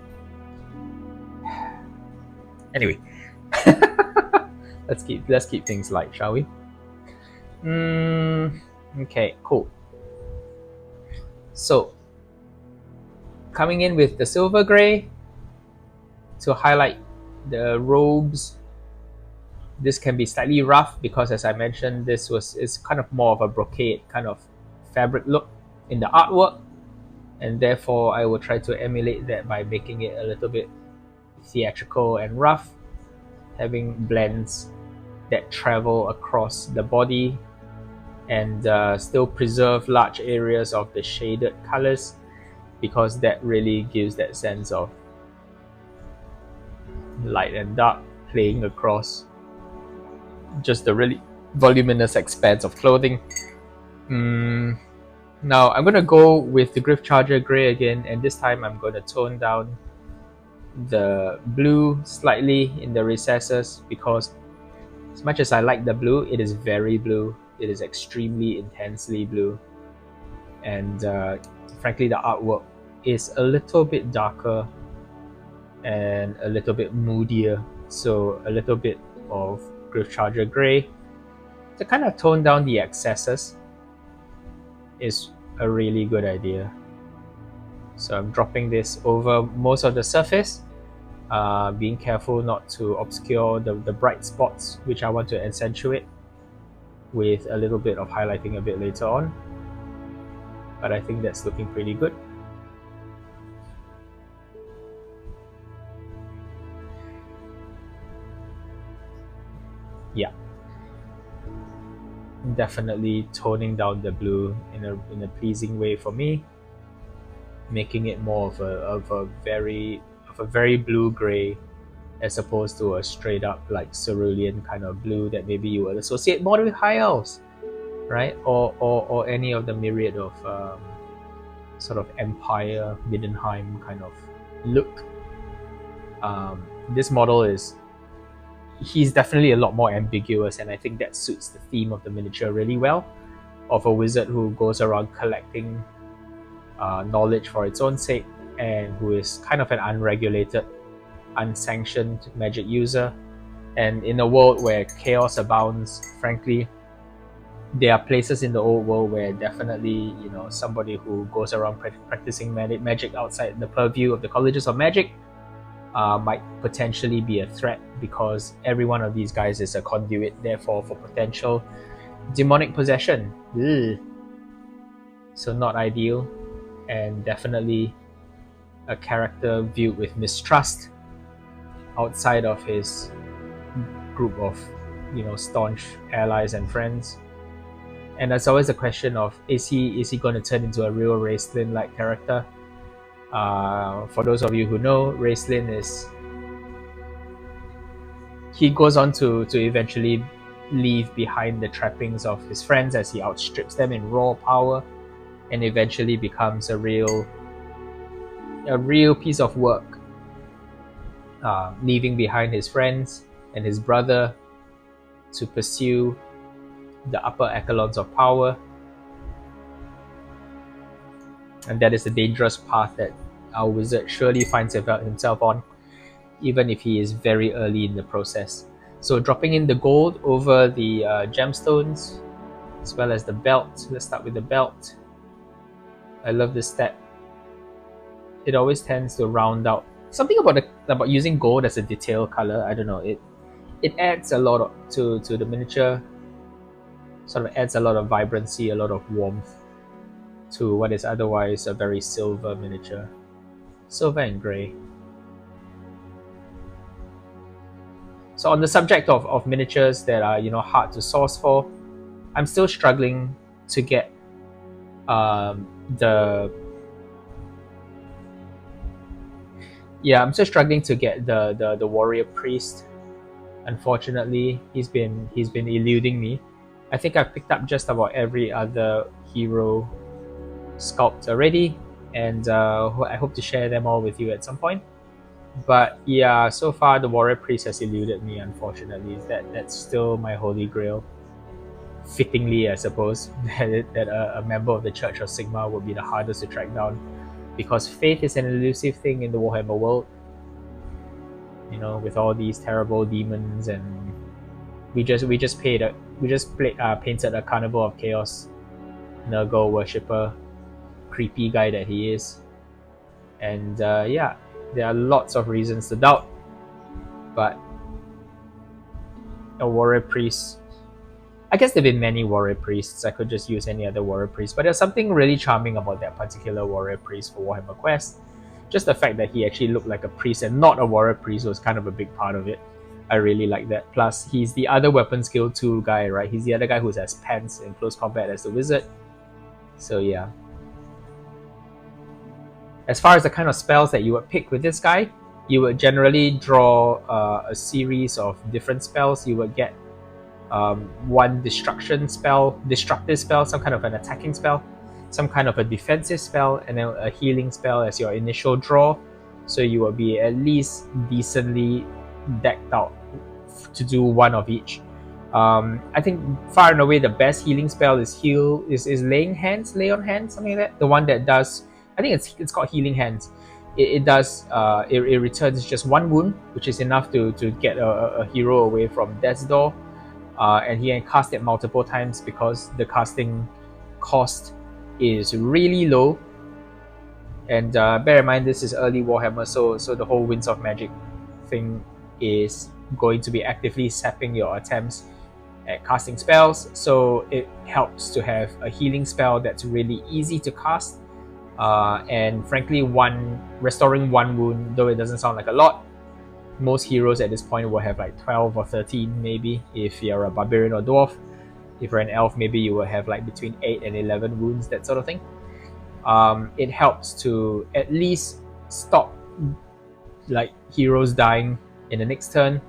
Anyway. let's keep things light, shall we? Okay, cool. So, coming in with the silver gray to highlight the robes. This can be slightly rough because, as I mentioned, it's kind of more of a brocade kind of fabric look in the artwork, and therefore I will try to emulate that by making it a little bit theatrical and rough, having blends that travel across the body and still preserve large areas of the shaded colors, because that really gives that sense of light and dark playing across just the really voluminous expanse of clothing. Now I'm going to go with the Gryphcharger gray again, and this time I'm going to tone down the blue slightly in the recesses, because as much as I like the blue, it is very blue. It is extremely intensely blue, and frankly the artwork is a little bit darker and a little bit moodier, so a little bit of Gryphcharger gray to kind of tone down the excesses is a really good idea. So I'm dropping this over most of the surface, being careful not to obscure the bright spots, which I want to accentuate with a little bit of highlighting a bit later on. But I think that's looking pretty good. Yeah, definitely toning down the blue in a pleasing way for me, making it more of a very blue gray, as opposed to a straight up like cerulean kind of blue that maybe you would associate more with High Elves, right? Or any of the myriad of sort of Empire, Middenheim kind of look. This model he's definitely a lot more ambiguous, and I think that suits the theme of the miniature really well, of a wizard who goes around collecting knowledge for its own sake and who is kind of an unregulated, unsanctioned magic user. And in a world where chaos abounds, frankly, there are places in the old world where definitely, somebody who goes around practicing magic outside the purview of the colleges of magic might potentially be a threat, because every one of these guys is a conduit, therefore, for potential demonic possession. Ugh. So not ideal, and definitely a character viewed with mistrust outside of his group of, staunch allies and friends. And there's always a question of, is he going to turn into a real Raistlin like character? For those of you who know, Raistlin he goes on to eventually leave behind the trappings of his friends as he outstrips them in raw power, and eventually becomes a real piece of work, leaving behind his friends and his brother to pursue the upper echelons of power. And that is the dangerous path that our wizard surely finds himself on, even if he is very early in the process. So dropping in the gold over the gemstones, as well as the belt. Let's start with the belt. I love this stat. It always tends to round out. Something about using gold as a detail color, I don't know, it adds a lot to the miniature, sort of adds a lot of vibrancy, a lot of warmth to what is otherwise a very silver miniature. Silver and grey. So on the subject of miniatures that are hard to source for, I'm still struggling to get I'm still struggling to get the warrior priest. Unfortunately, he's been eluding me. I think I've picked up just about every other hero sculpt already, and I hope to share them all with you at some point. But yeah, so far the warrior priest has eluded me, unfortunately. That's still my holy grail. Fittingly, I suppose, that a member of the Church of Sigma would be the hardest to track down, because faith is an elusive thing in the Warhammer world. With all these terrible demons, and we just painted a Carnival of Chaos Nurgle worshipper, creepy guy that he is, and there are lots of reasons to doubt, but a warrior priest. I guess there've been many warrior priests. I could just use any other warrior priest, but there's something really charming about that particular warrior priest for Warhammer Quest. Just the fact that he actually looked like a priest and not a warrior priest was kind of a big part of it. I really like that. Plus, he's the other weapon skill 2 guy, right? He's the other guy who's as pants in close combat as the wizard. So yeah. As far as the kind of spells that you would pick with this guy, you would generally draw a series of different spells. You would get one destructive spell, some kind of an attacking spell, some kind of a defensive spell, and then a healing spell as your initial draw. So you will be at least decently decked out to do one of each. I think far and away the best healing spell is lay on hands, something like that. The one that does, I think it's called Healing Hands. It returns just one wound, which is enough to get a hero away from death's door. And he can cast it multiple times because the casting cost is really low. And bear in mind, this is early Warhammer, so the whole Winds of Magic thing is going to be actively sapping your attempts at casting spells. So it helps to have a healing spell that's really easy to cast. And frankly, restoring one wound, though it doesn't sound like a lot, most heroes at this point will have like 12 or 13 maybe if you're a barbarian or dwarf. If you're an elf, maybe you will have like between 8 and 11 wounds, that sort of thing. It helps to at least stop like heroes dying in the next turn,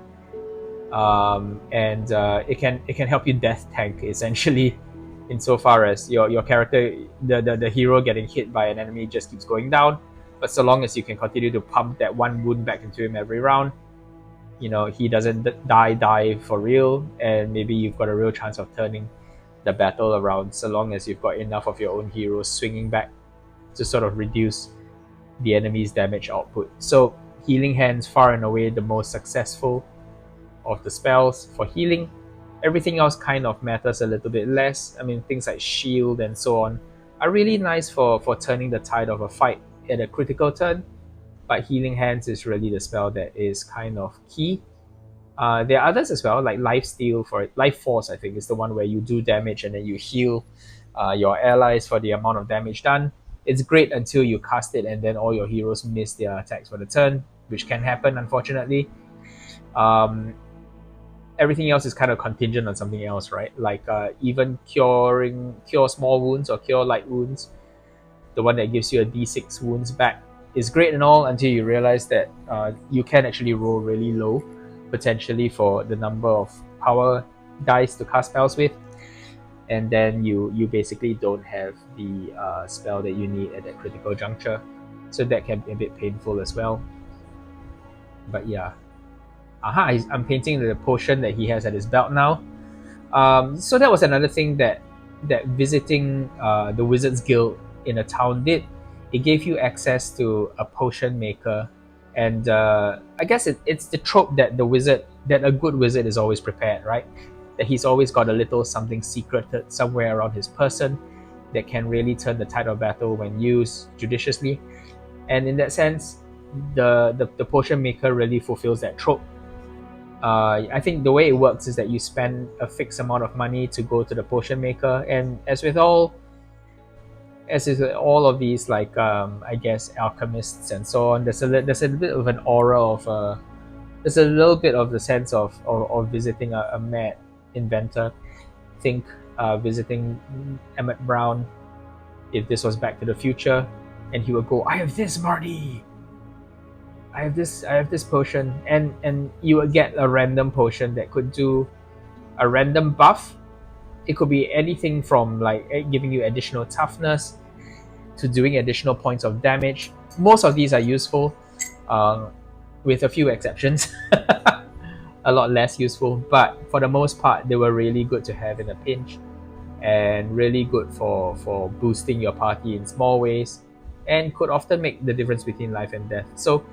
and it can help you death tank essentially, insofar as your character, the hero getting hit by an enemy just keeps going down. But so long as you can continue to pump that one wound back into him every round, he doesn't die for real, and maybe you've got a real chance of turning the battle around, so long as you've got enough of your own heroes swinging back to sort of reduce the enemy's damage output. So Healing Hands far and away the most successful of the spells for healing. Everything else kind of matters a little bit less. I mean, things like shield and so on are really nice for turning the tide of a fight at a critical turn, but Healing Hands is really the spell that is kind of key. There are others as well, like Life Steal for Life Force. I think is the one where you do damage and then you heal your allies for the amount of damage done. It's great until you cast it and then all your heroes miss their attacks for the turn, which can happen unfortunately. Um, Everything else is kind of contingent on something else, right? Like even cure small wounds or cure light wounds, the one that gives you a d6 wounds back is great and all until you realize that you can actually roll really low, potentially for the number of power dice to cast spells with, and then you basically don't have the spell that you need at that critical juncture. So that can be a bit painful as well. But yeah. I'm painting the potion that he has at his belt now. So that was another thing that visiting the Wizards Guild in a town did. It gave you access to a potion maker, and I guess it's the trope that a good wizard is always prepared, right? That he's always got a little something secreted somewhere around his person that can really turn the tide of battle when used judiciously. And in that sense, the potion maker really fulfills that trope. I think the way it works is that you spend a fixed amount of money to go to the potion maker, and as with all of these, like I guess alchemists and so on, there's a bit of an aura of there's a little bit of the sense of visiting a mad inventor. Think visiting Emmett Brown if this was Back to the Future, and he would go, "I have this, Marty. I have this potion," and you would get a random potion that could do a random buff. It could be anything from like giving you additional toughness to doing additional points of damage. Most of these are useful, with a few exceptions. A lot less useful, but for the most part, they were really good to have in a pinch, and really good for boosting your party in small ways, and could often make the difference between life and death. So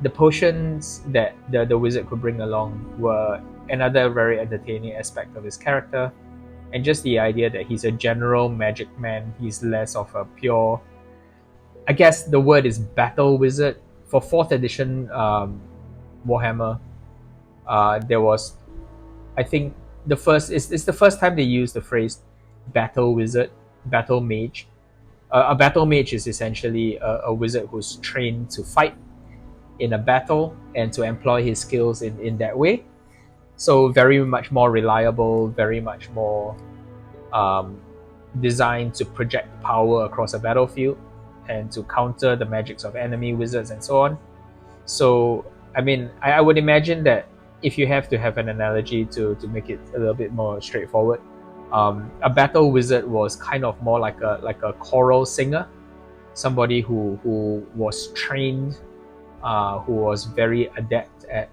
the potions that the wizard could bring along were another very entertaining aspect of his character, and just the idea that he's a general magic man. He's less of a pure, I guess the word is battle wizard. For 4th edition Warhammer, there was, I think it's the first time they used the phrase battle wizard, battle mage. A battle mage is essentially a wizard who's trained to fight in a battle and to employ his skills in that way. So very much more reliable, very much more designed to project power across a battlefield and to counter the magics of enemy wizards and so on. So I mean, I would imagine that if you have to have an analogy to make it a little bit more straightforward, a battle wizard was kind of more like a choral singer, somebody who was trained, who was very adept at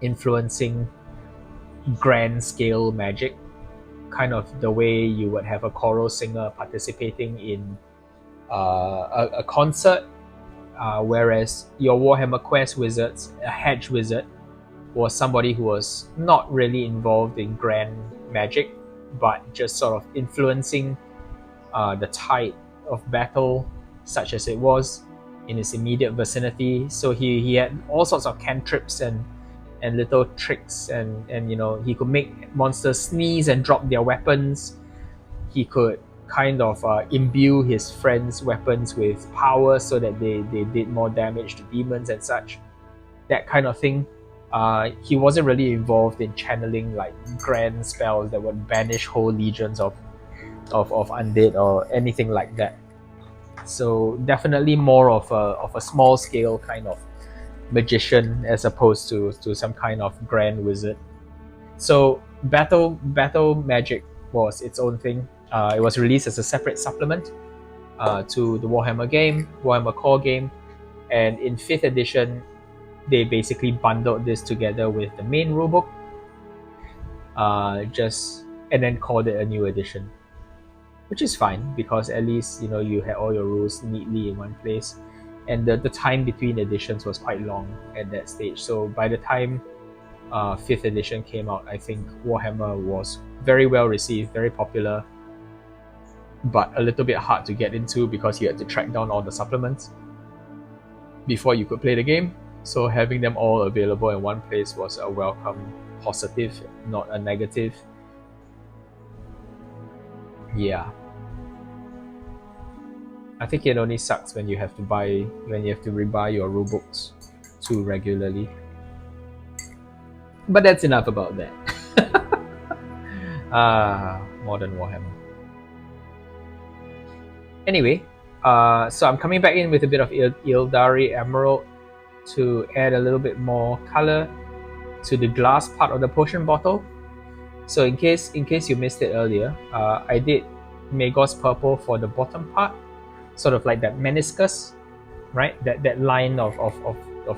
influencing grand scale magic, kind of the way you would have a choral singer participating in a concert, whereas your Warhammer Quest wizards, a Hedge wizard, was somebody who was not really involved in grand magic, but just sort of influencing the tide of battle, such as it was in his immediate vicinity. So he had all sorts of cantrips and little tricks, and you know, he could make monsters sneeze and drop their weapons. He could kind of imbue his friends' weapons with power so that they did more damage to demons and such, that kind of thing. He wasn't really involved in channeling like grand spells that would banish whole legions of undead or anything like that. So definitely more of a small scale kind of magician as opposed to some kind of grand wizard. So battle magic was its own thing. It was released as a separate supplement to the Warhammer game, Warhammer core game, and in 5th edition they basically bundled this together with the main rulebook, and then called it a new edition. which is fine because at least you had all your rules neatly in one place, and the time between editions was quite long at that stage. So by the time 5th edition came out, I think Warhammer was very well received, very popular, but a little bit hard to get into because you had to track down all the supplements before you could play the game. So having them all available in one place was a welcome positive, not a negative. Yeah. I think it only sucks when you have to rebuy your rulebooks too regularly. But that's enough about that. Modern Warhammer. Anyway, so I'm coming back in with a bit of Ildari Emerald to add a little bit more color to the glass part of the potion bottle. So in case you missed it earlier, I did Magos Purple for the bottom part, sort of like that meniscus, right? That line of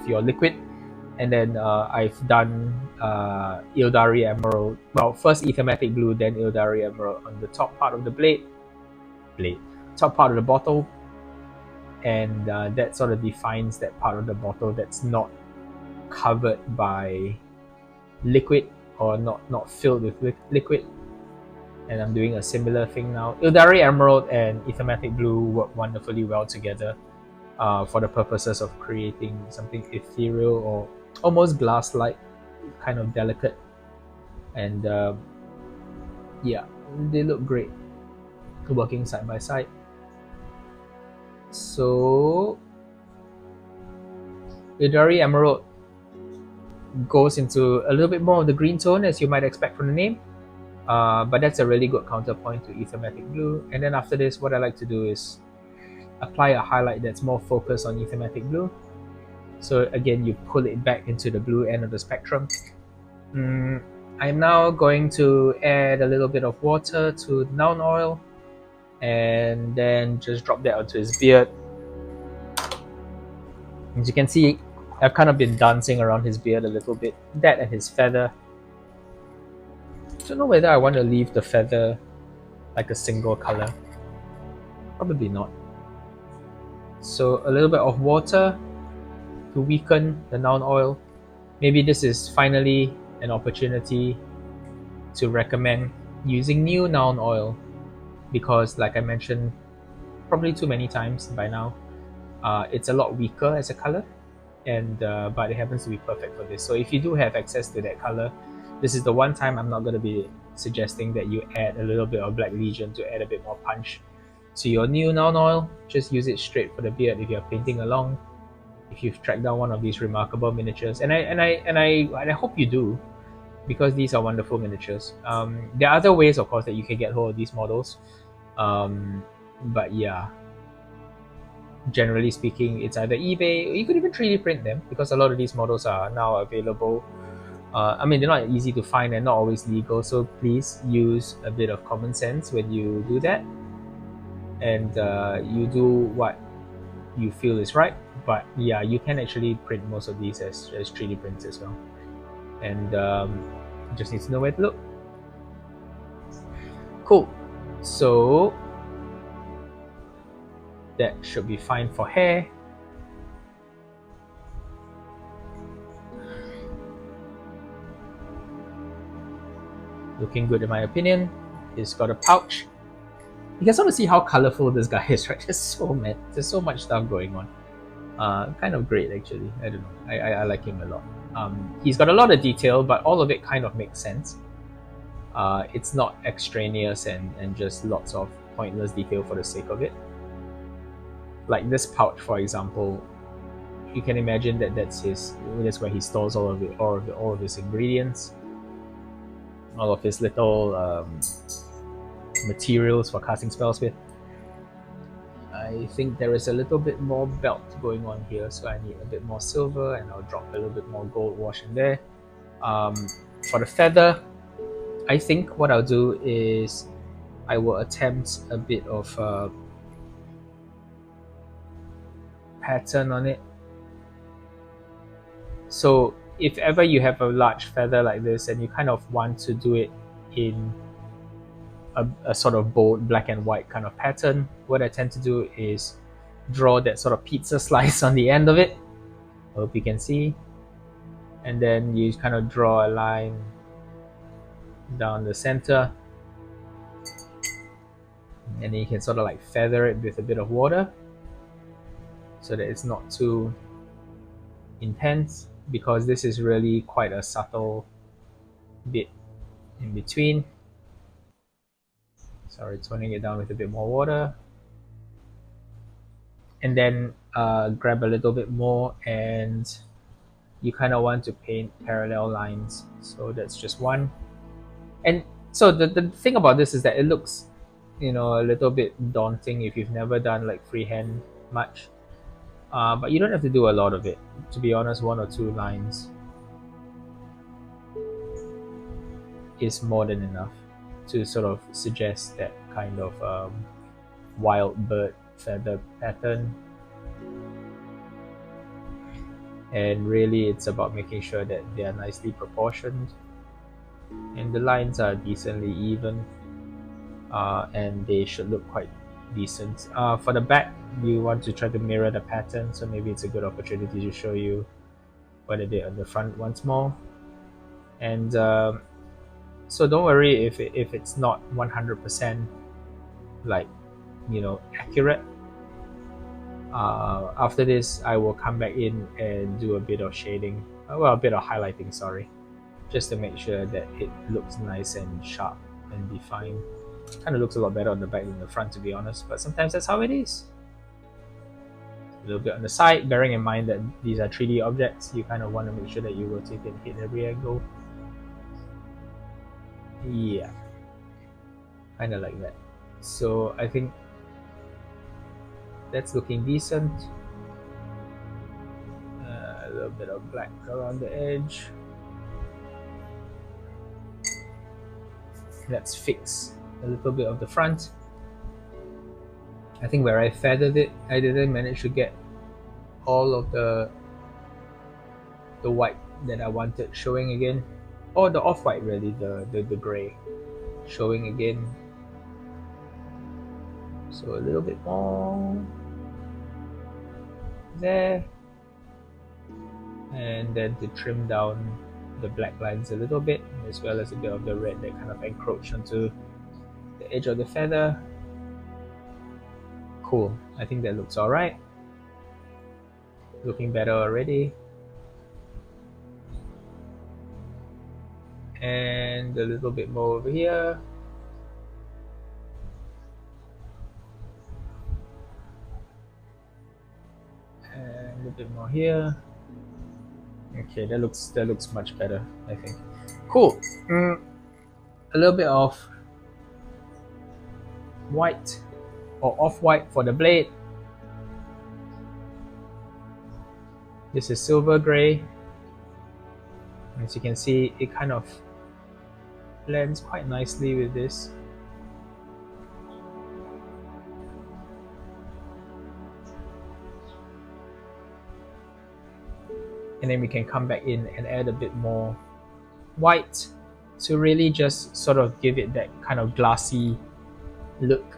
your liquid. And then I've done Ildari Emerald. Well, first Aethermatic Blue, then Ildari Emerald on the top part of the blade, top part of the bottle, and that sort of defines that part of the bottle that's not covered by liquid or not filled with liquid. And I'm doing a similar thing now. Ildari Emerald and Aethermatic Blue work wonderfully well together for the purposes of creating something ethereal or almost glass-like, kind of delicate. And yeah, they look great working side by side. So Ildari Emerald goes into a little bit more of the green tone, as you might expect from the name, but that's a really good counterpoint to Aethermatic Blue. And then after this, what I like to do is apply a highlight that's more focused on Aethermatic Blue. So again, you pull it back into the blue end of the spectrum. I'm now going to add a little bit of water to Noun Oil and then just drop that onto his beard. As you can see, I've kind of been dancing around his beard a little bit. That and his feather. I don't know whether I want to leave the feather like a single color. Probably not. So a little bit of water to weaken the Noun Oil. Maybe this is finally an opportunity to recommend using new Noun Oil because, like I mentioned probably too many times by now, it's a lot weaker as a color, and but it happens to be perfect for this. So if you do have access to that color, this is the one time I'm not going to be suggesting that you add a little bit of Black Legion to add a bit more punch to your new Noun Oil. Just use it straight for the beard if you're painting along, if you've tracked down one of these remarkable miniatures, and I hope you do, because these are wonderful miniatures. There are other ways, of course, that you can get hold of these models, but yeah, generally speaking, it's either eBay, or you could even 3D print them, because a lot of these models are now available. I mean, they're not easy to find and not always legal, so please use a bit of common sense when you do that, and you do what you feel is right. But yeah, you can actually print most of these as 3D prints as well, and you just need to know where to look. Cool. So that should be fine for hair. Looking good in my opinion. He's got a pouch. You guys want to see how colorful this guy is, right? There's so much stuff going on. Kind of great actually. I don't know. I like him a lot. He's got a lot of detail, but all of it kind of makes sense. It's not extraneous and just lots of pointless detail for the sake of it. Like this pouch, for example, you can imagine that that's where he stores all of his ingredients, all of his little materials for casting spells with. I think there is a little bit more belt going on here, so I need a bit more silver, and I'll drop a little bit more gold wash in there. For the feather, I think what I'll do is I will attempt a bit of a pattern on it. So if ever you have a large feather like this and you kind of want to do it in a sort of bold black and white kind of pattern, what I tend to do is draw that sort of pizza slice on the end of it. I hope you can see. And then you kind of draw a line down the center. And then you can sort of like feather it with a bit of water so that it's not too intense, because this is really quite a subtle bit in between. Sorry, toning it down with a bit more water. And then grab a little bit more, and you kind of want to paint parallel lines. So that's just one. And so the thing about this is that it looks, a little bit daunting if you've never done like freehand much. But you don't have to do a lot of it. To be honest, 1 or 2 lines is more than enough to sort of suggest that kind of wild bird feather pattern. And really it's about making sure that they are nicely proportioned and the lines are decently even, and they should look quite decent. For the back, you want to try to mirror the pattern, so maybe it's a good opportunity to show you what I did on the front once more. And so don't worry if it's not 100% like accurate. After this, I will come back in and do a bit of shading, a bit of highlighting, sorry, just to make sure that it looks nice and sharp and defined. Kind of looks a lot better on the back than the front, to be honest, but sometimes that's how it is. A little bit on the side, bearing in mind that these are 3D objects, you kind of want to make sure that you rotate and hit every angle. Yeah, kind of like that. So I think that's looking decent. A little bit of black around the edge. Let's fix a little bit of the front. I think where I feathered it, I didn't manage to get all of the white that I wanted showing again, or the off-white really, the gray showing again. So a little bit more there, and then to trim down the black lines a little bit, as well as a bit of the red that kind of encroached onto the edge of the feather. Cool, I think that looks alright. Looking better already. And a little bit more over here. And a bit more here. Okay, that looks much better, I think. Cool. A little bit of white or off-white for the blade. This is silver gray. As you can see, it kind of blends quite nicely with this. And then we can come back in and add a bit more white to really just sort of give it that kind of glassy look.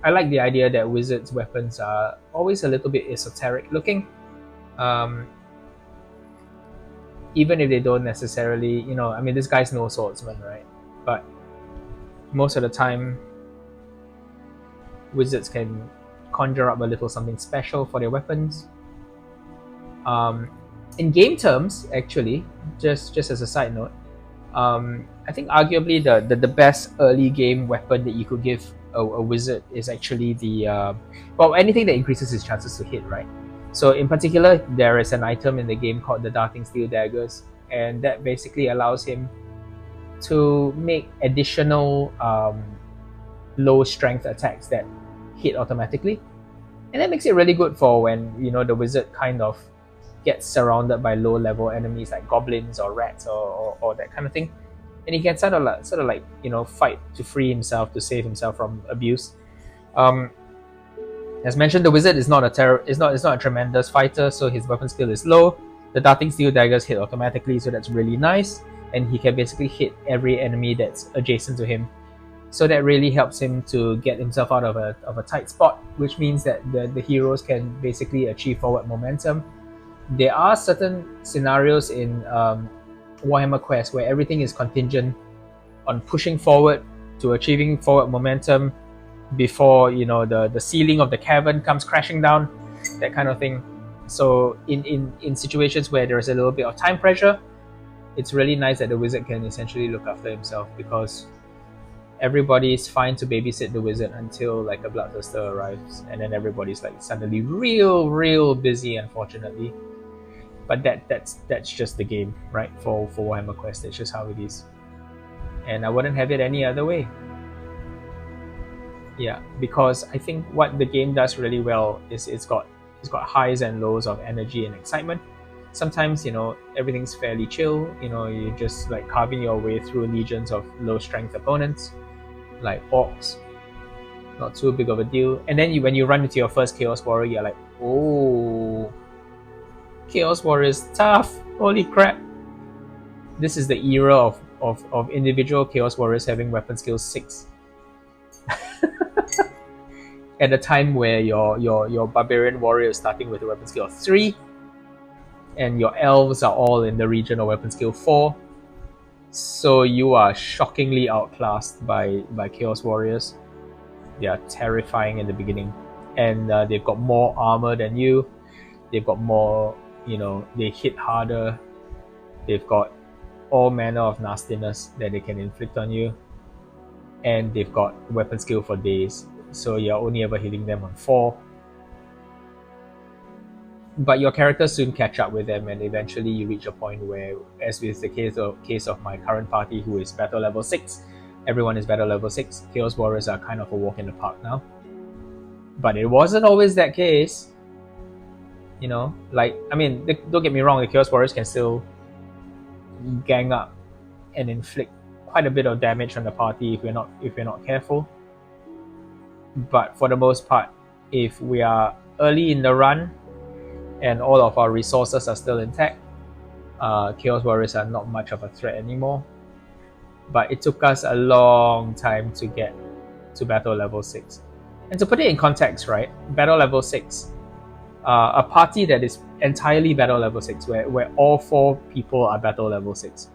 I like the idea that wizards' weapons are always a little bit esoteric looking. Even if they don't necessarily, I mean, this guy's no swordsman, right? But most of the time, wizards can conjure up a little something special for their weapons. In game terms, actually, just as a side note, I think arguably the best early game weapon that you could give a wizard is actually anything that increases his chances to hit, right? So in particular, there is an item in the game called the Darting Steel Daggers, and that basically allows him to make additional low strength attacks that hit automatically. And that makes it really good for when the wizard kind of gets surrounded by low level enemies like goblins or rats or that kind of thing. And he can sort of like fight to free himself, to save himself from abuse. As mentioned, the wizard is not a tremendous fighter, so his weapon skill is low. The Darting Steel Daggers hit automatically, so that's really nice. and he can basically hit every enemy that's adjacent to him. So that really helps him to get himself out of a tight spot, which means that the heroes can basically achieve forward momentum. There are certain scenarios in Warhammer Quest where everything is contingent on pushing forward to achieving forward momentum before the ceiling of the cavern comes crashing down, that kind of thing. So in situations where there's a little bit of time pressure, it's really nice that the wizard can essentially look after himself, because everybody's fine to babysit the wizard until like a bloodthirster arrives, and then everybody's like suddenly real busy, unfortunately. But that's just the game, right? For Warhammer Quest, it's just how it is, and I wouldn't have it any other way. Yeah, because I think what the game does really well is it's got highs and lows of energy and excitement. Sometimes everything's fairly chill. You're just like carving your way through legions of low strength opponents, like orcs. Not too big of a deal. And then when you run into your first Chaos Warrior, you're like, oh, Chaos Warrior is tough. Holy crap! This is the era of individual Chaos Warriors having weapon skill 6. At a time where your barbarian warrior is starting with a weapon skill of 3, and your elves are all in the region of weapon skill 4. So you are shockingly outclassed by Chaos Warriors. They are terrifying in the beginning, and they've got more armor than you. They've got more, they hit harder. They've got all manner of nastiness that they can inflict on you, and they've got weapon skill for days. So you're only ever hitting them on 4. But your characters soon catch up with them, and eventually you reach a point where, as with the case of my current party, who is battle level 6, everyone is battle level 6. Chaos Warriors are kind of a walk in the park now. But it wasn't always that case. Don't get me wrong, the Chaos Warriors can still gang up and inflict quite a bit of damage on the party if you're not careful. But for the most part, if we are early in the run and all of our resources are still intact, Chaos Warriors are not much of a threat anymore. But it took us a long time to get to battle level 6. And to put it in context, right, battle level 6, a party that is entirely battle level 6, where all 4 people are battle level 6,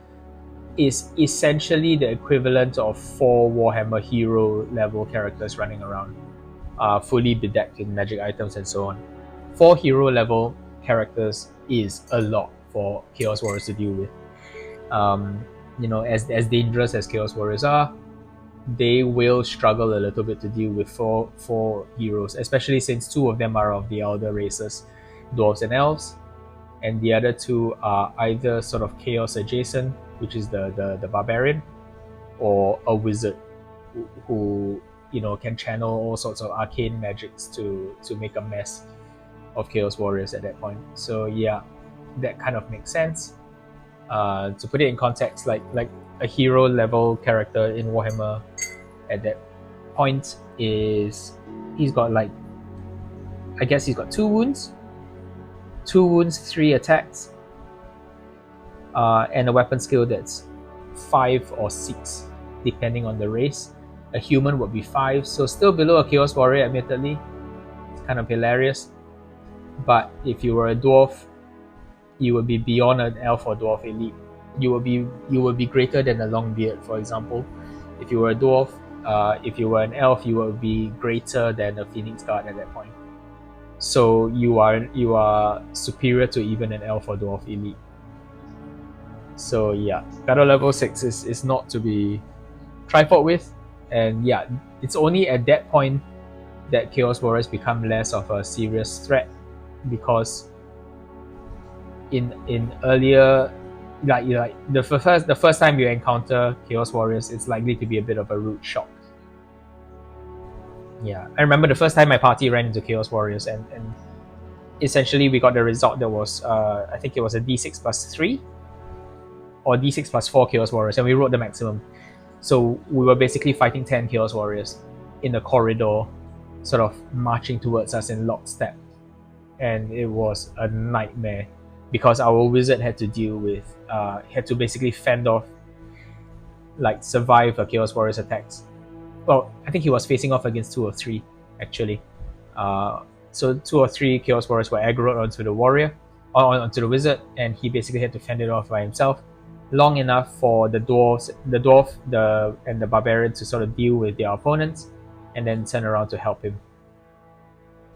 is essentially the equivalent of 4 Warhammer hero level characters running around, fully bedecked in magic items and so on. 4 hero level characters is a lot for Chaos Warriors to deal with. As dangerous as Chaos Warriors are, they will struggle a little bit to deal with four heroes, especially since 2 of them are of the elder races, dwarves and elves, and the other 2 are either sort of chaos adjacent, which is the barbarian, or a wizard who can channel all sorts of arcane magics to make a mess of Chaos Warriors at that point. So yeah, that kind of makes sense. To put it in context, like a hero level character in Warhammer at that point he's got 2 wounds, 3 attacks, and a weapon skill that's 5 or 6 depending on the race. A human would be 5, so still below a Chaos Warrior, admittedly. It's kind of hilarious. But if you were a dwarf, you would be beyond an elf or dwarf elite. You will be greater than a Longbeard, for example. If you were a dwarf, if you were an elf, you will be greater than a Phoenix Guard at that point. So you are superior to even an elf or dwarf elite. So yeah, battle level 6 is not to be trifled with, and yeah, it's only at that point that Chaos Warriors become less of a serious threat, because in earlier, like the first time you encounter Chaos Warriors, it's likely to be a bit of a rude shock. Yeah, I remember the first time my party ran into Chaos Warriors, and essentially we got the result that was I think it was a d6 plus 3 or d6 plus 4 Chaos Warriors, and we rolled the maximum. So we were basically fighting 10 Chaos Warriors in a corridor, sort of marching towards us in lockstep, and it was a nightmare. because our wizard had to deal with had to basically fend off, like survive a Chaos Warrior's attacks. Well, I think he was facing off against 2 or 3 actually. So 2 or 3 Chaos Warriors were aggroed onto the warrior, or onto the wizard, and he basically had to fend it off by himself, long enough for the dwarf, and the barbarian to sort of deal with their opponents, and then turn around to help him.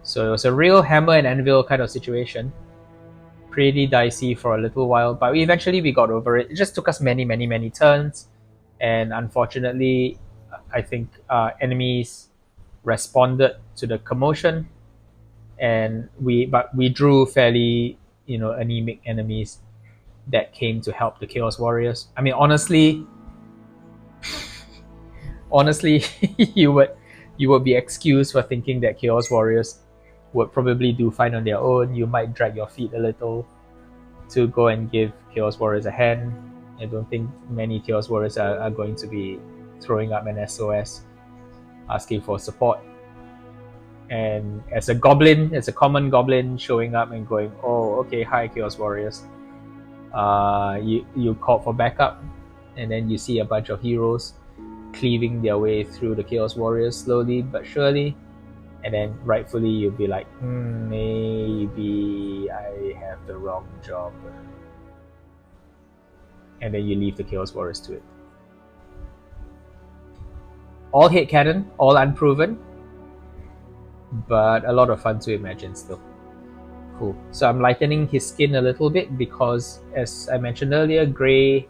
So it was a real hammer and anvil kind of situation. Pretty dicey for a little while, but eventually we got over it. It just took us many turns, and unfortunately, I think enemies responded to the commotion, and we drew fairly anemic enemies that came to help the Chaos Warriors. I mean, honestly, you would be excused for thinking that Chaos Warriors would probably do fine on their own. You might drag your feet a little to go and give Chaos Warriors a hand. I don't think many Chaos Warriors are going to be throwing up an SOS asking for support. And as a common goblin showing up and going, "Oh, okay, hi Chaos Warriors," you call for backup, and then you see a bunch of heroes cleaving their way through the Chaos Warriors slowly but surely, and then rightfully you'll be like, maybe I have the wrong job, and then you leave the Chaos Warriors to it. All hit cannon, all unproven, but a lot of fun to imagine still. Cool. So I'm lightening his skin a little bit because, as I mentioned earlier, gray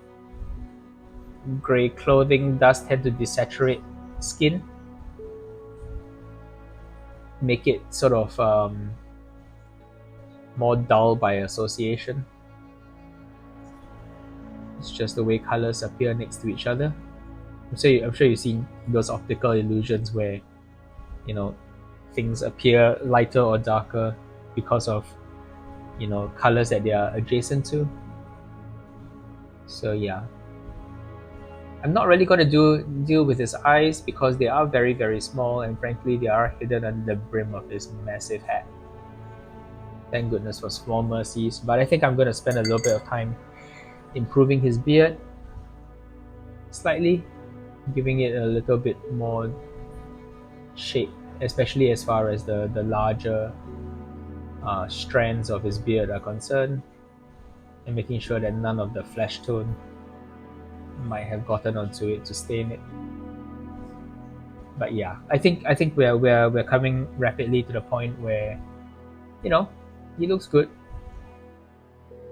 clothing does tend to desaturate skin, make it sort of more dull by association. It's just the way colors appear next to each other. I'm sure you've seen those optical illusions where things appear lighter or darker because of colors that they are adjacent to. So yeah, I'm not really going to deal with his eyes because they are very small, and frankly they are hidden under the brim of this massive hat. Thank goodness for small mercies. But I think I'm going to spend a little bit of time improving his beard slightly, giving it a little bit more shape, especially as far as the larger strands of his beard are concerned, and making sure that none of the flesh tone might have gotten onto it to stain it. But yeah, I think we're coming rapidly to the point where he looks good.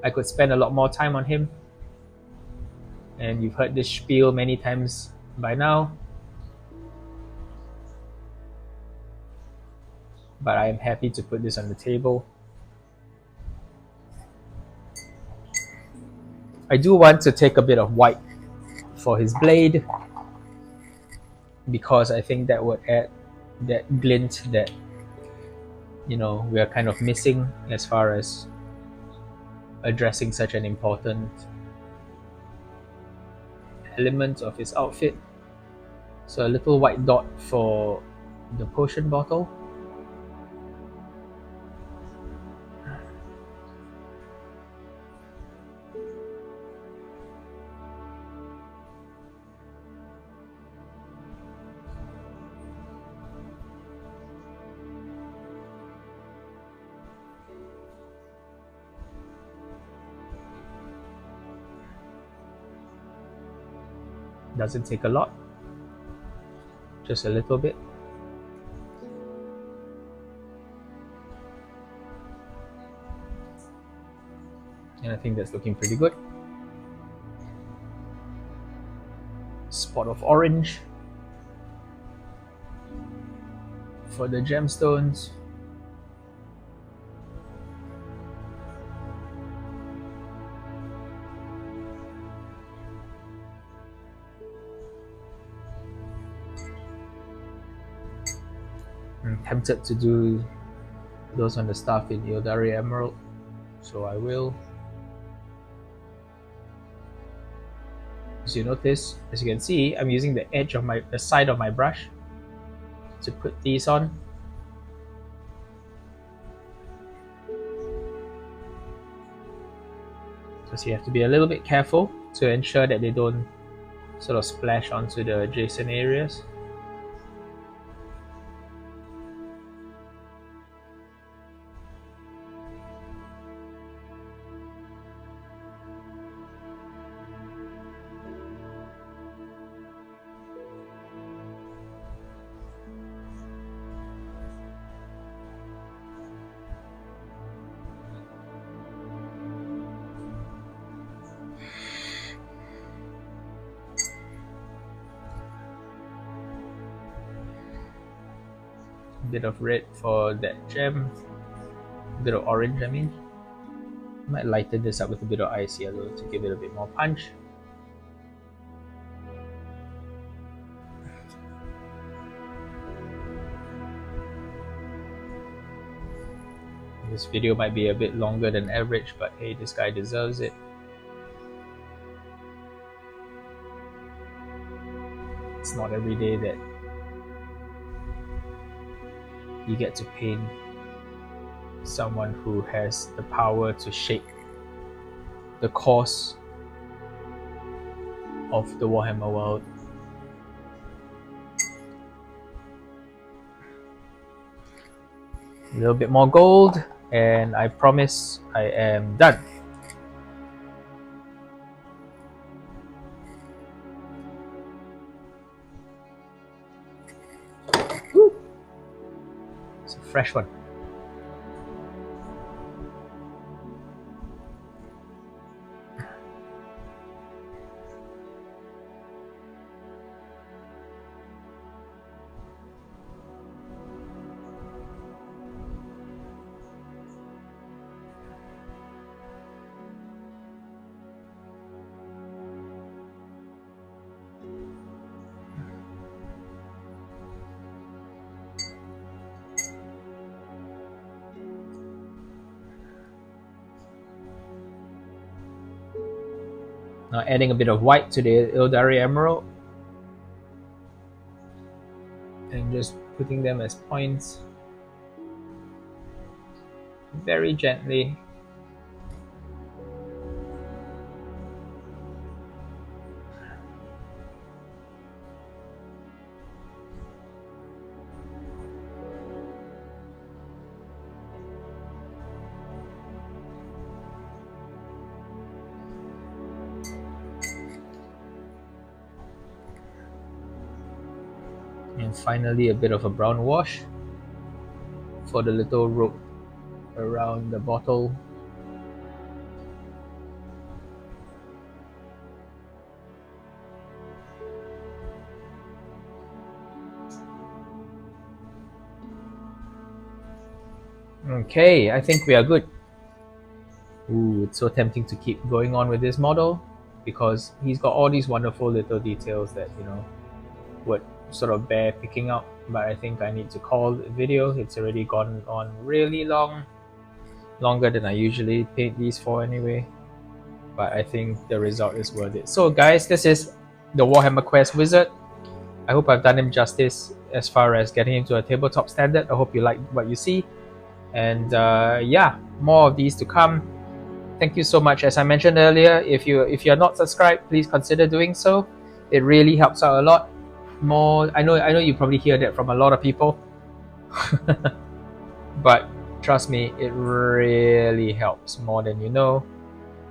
I could spend a lot more time on him, and you've heard this spiel many times by now, but I am happy to put this on the table. I do want to take a bit of white for his blade, because I think that would add that glint that we are kind of missing as far as addressing such an important element of his outfit. So a little white dot for the potion bottle. Doesn't take a lot, just a little bit. And I think that's looking pretty good. Spot of orange for the gemstones. I'm tempted to do those on the staff in Ildari Emerald, so I will. As you notice, as you can see, I'm using the edge of the side of my brush to put these on. because you have to be a little bit careful to ensure that they don't sort of splash onto the adjacent areas. Bit of red for that gem, bit of orange I mean. Might lighten this up with a bit of ice yellow to give it a bit more punch. This video might be a bit longer than average, but hey, this guy deserves it. It's not every day that you get to paint someone who has the power to shape the course of the Warhammer world. A little bit more gold, and I promise I am done. Woo. It's a fresh one. Now adding a bit of white to the Ildari Emerald and just putting them as points very gently. And finally a bit of a brown wash for the little rope around the bottle. Okay, I think we are good. Ooh, it's so tempting to keep going on with this model because he's got all these wonderful little details that, you know, would sort of bear picking up, but I think I need to call the video. It's already gone on really long, longer than I usually paint these for anyway, but I think the result is worth it. So guys, this is the Warhammer Quest wizard. I hope I've done him justice as far as getting him to a tabletop standard. I hope you like what you see, and yeah, more of these to come. Thank you so much. As I mentioned earlier, if you're not subscribed, please consider doing so. It really helps out a lot. More, I know you probably hear that from a lot of people, but trust me, it really helps more than you know,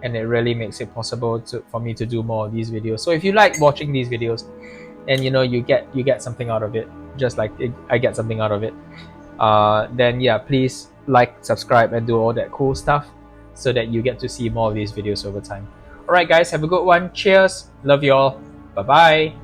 and it really makes it possible for me to do more of these videos. So if you like watching these videos, and you know you get something out of it, just like I get something out of it, then yeah, please like, subscribe, and do all that cool stuff so that you get to see more of these videos over time. Alright guys, have a good one. Cheers. Love you all. Bye bye.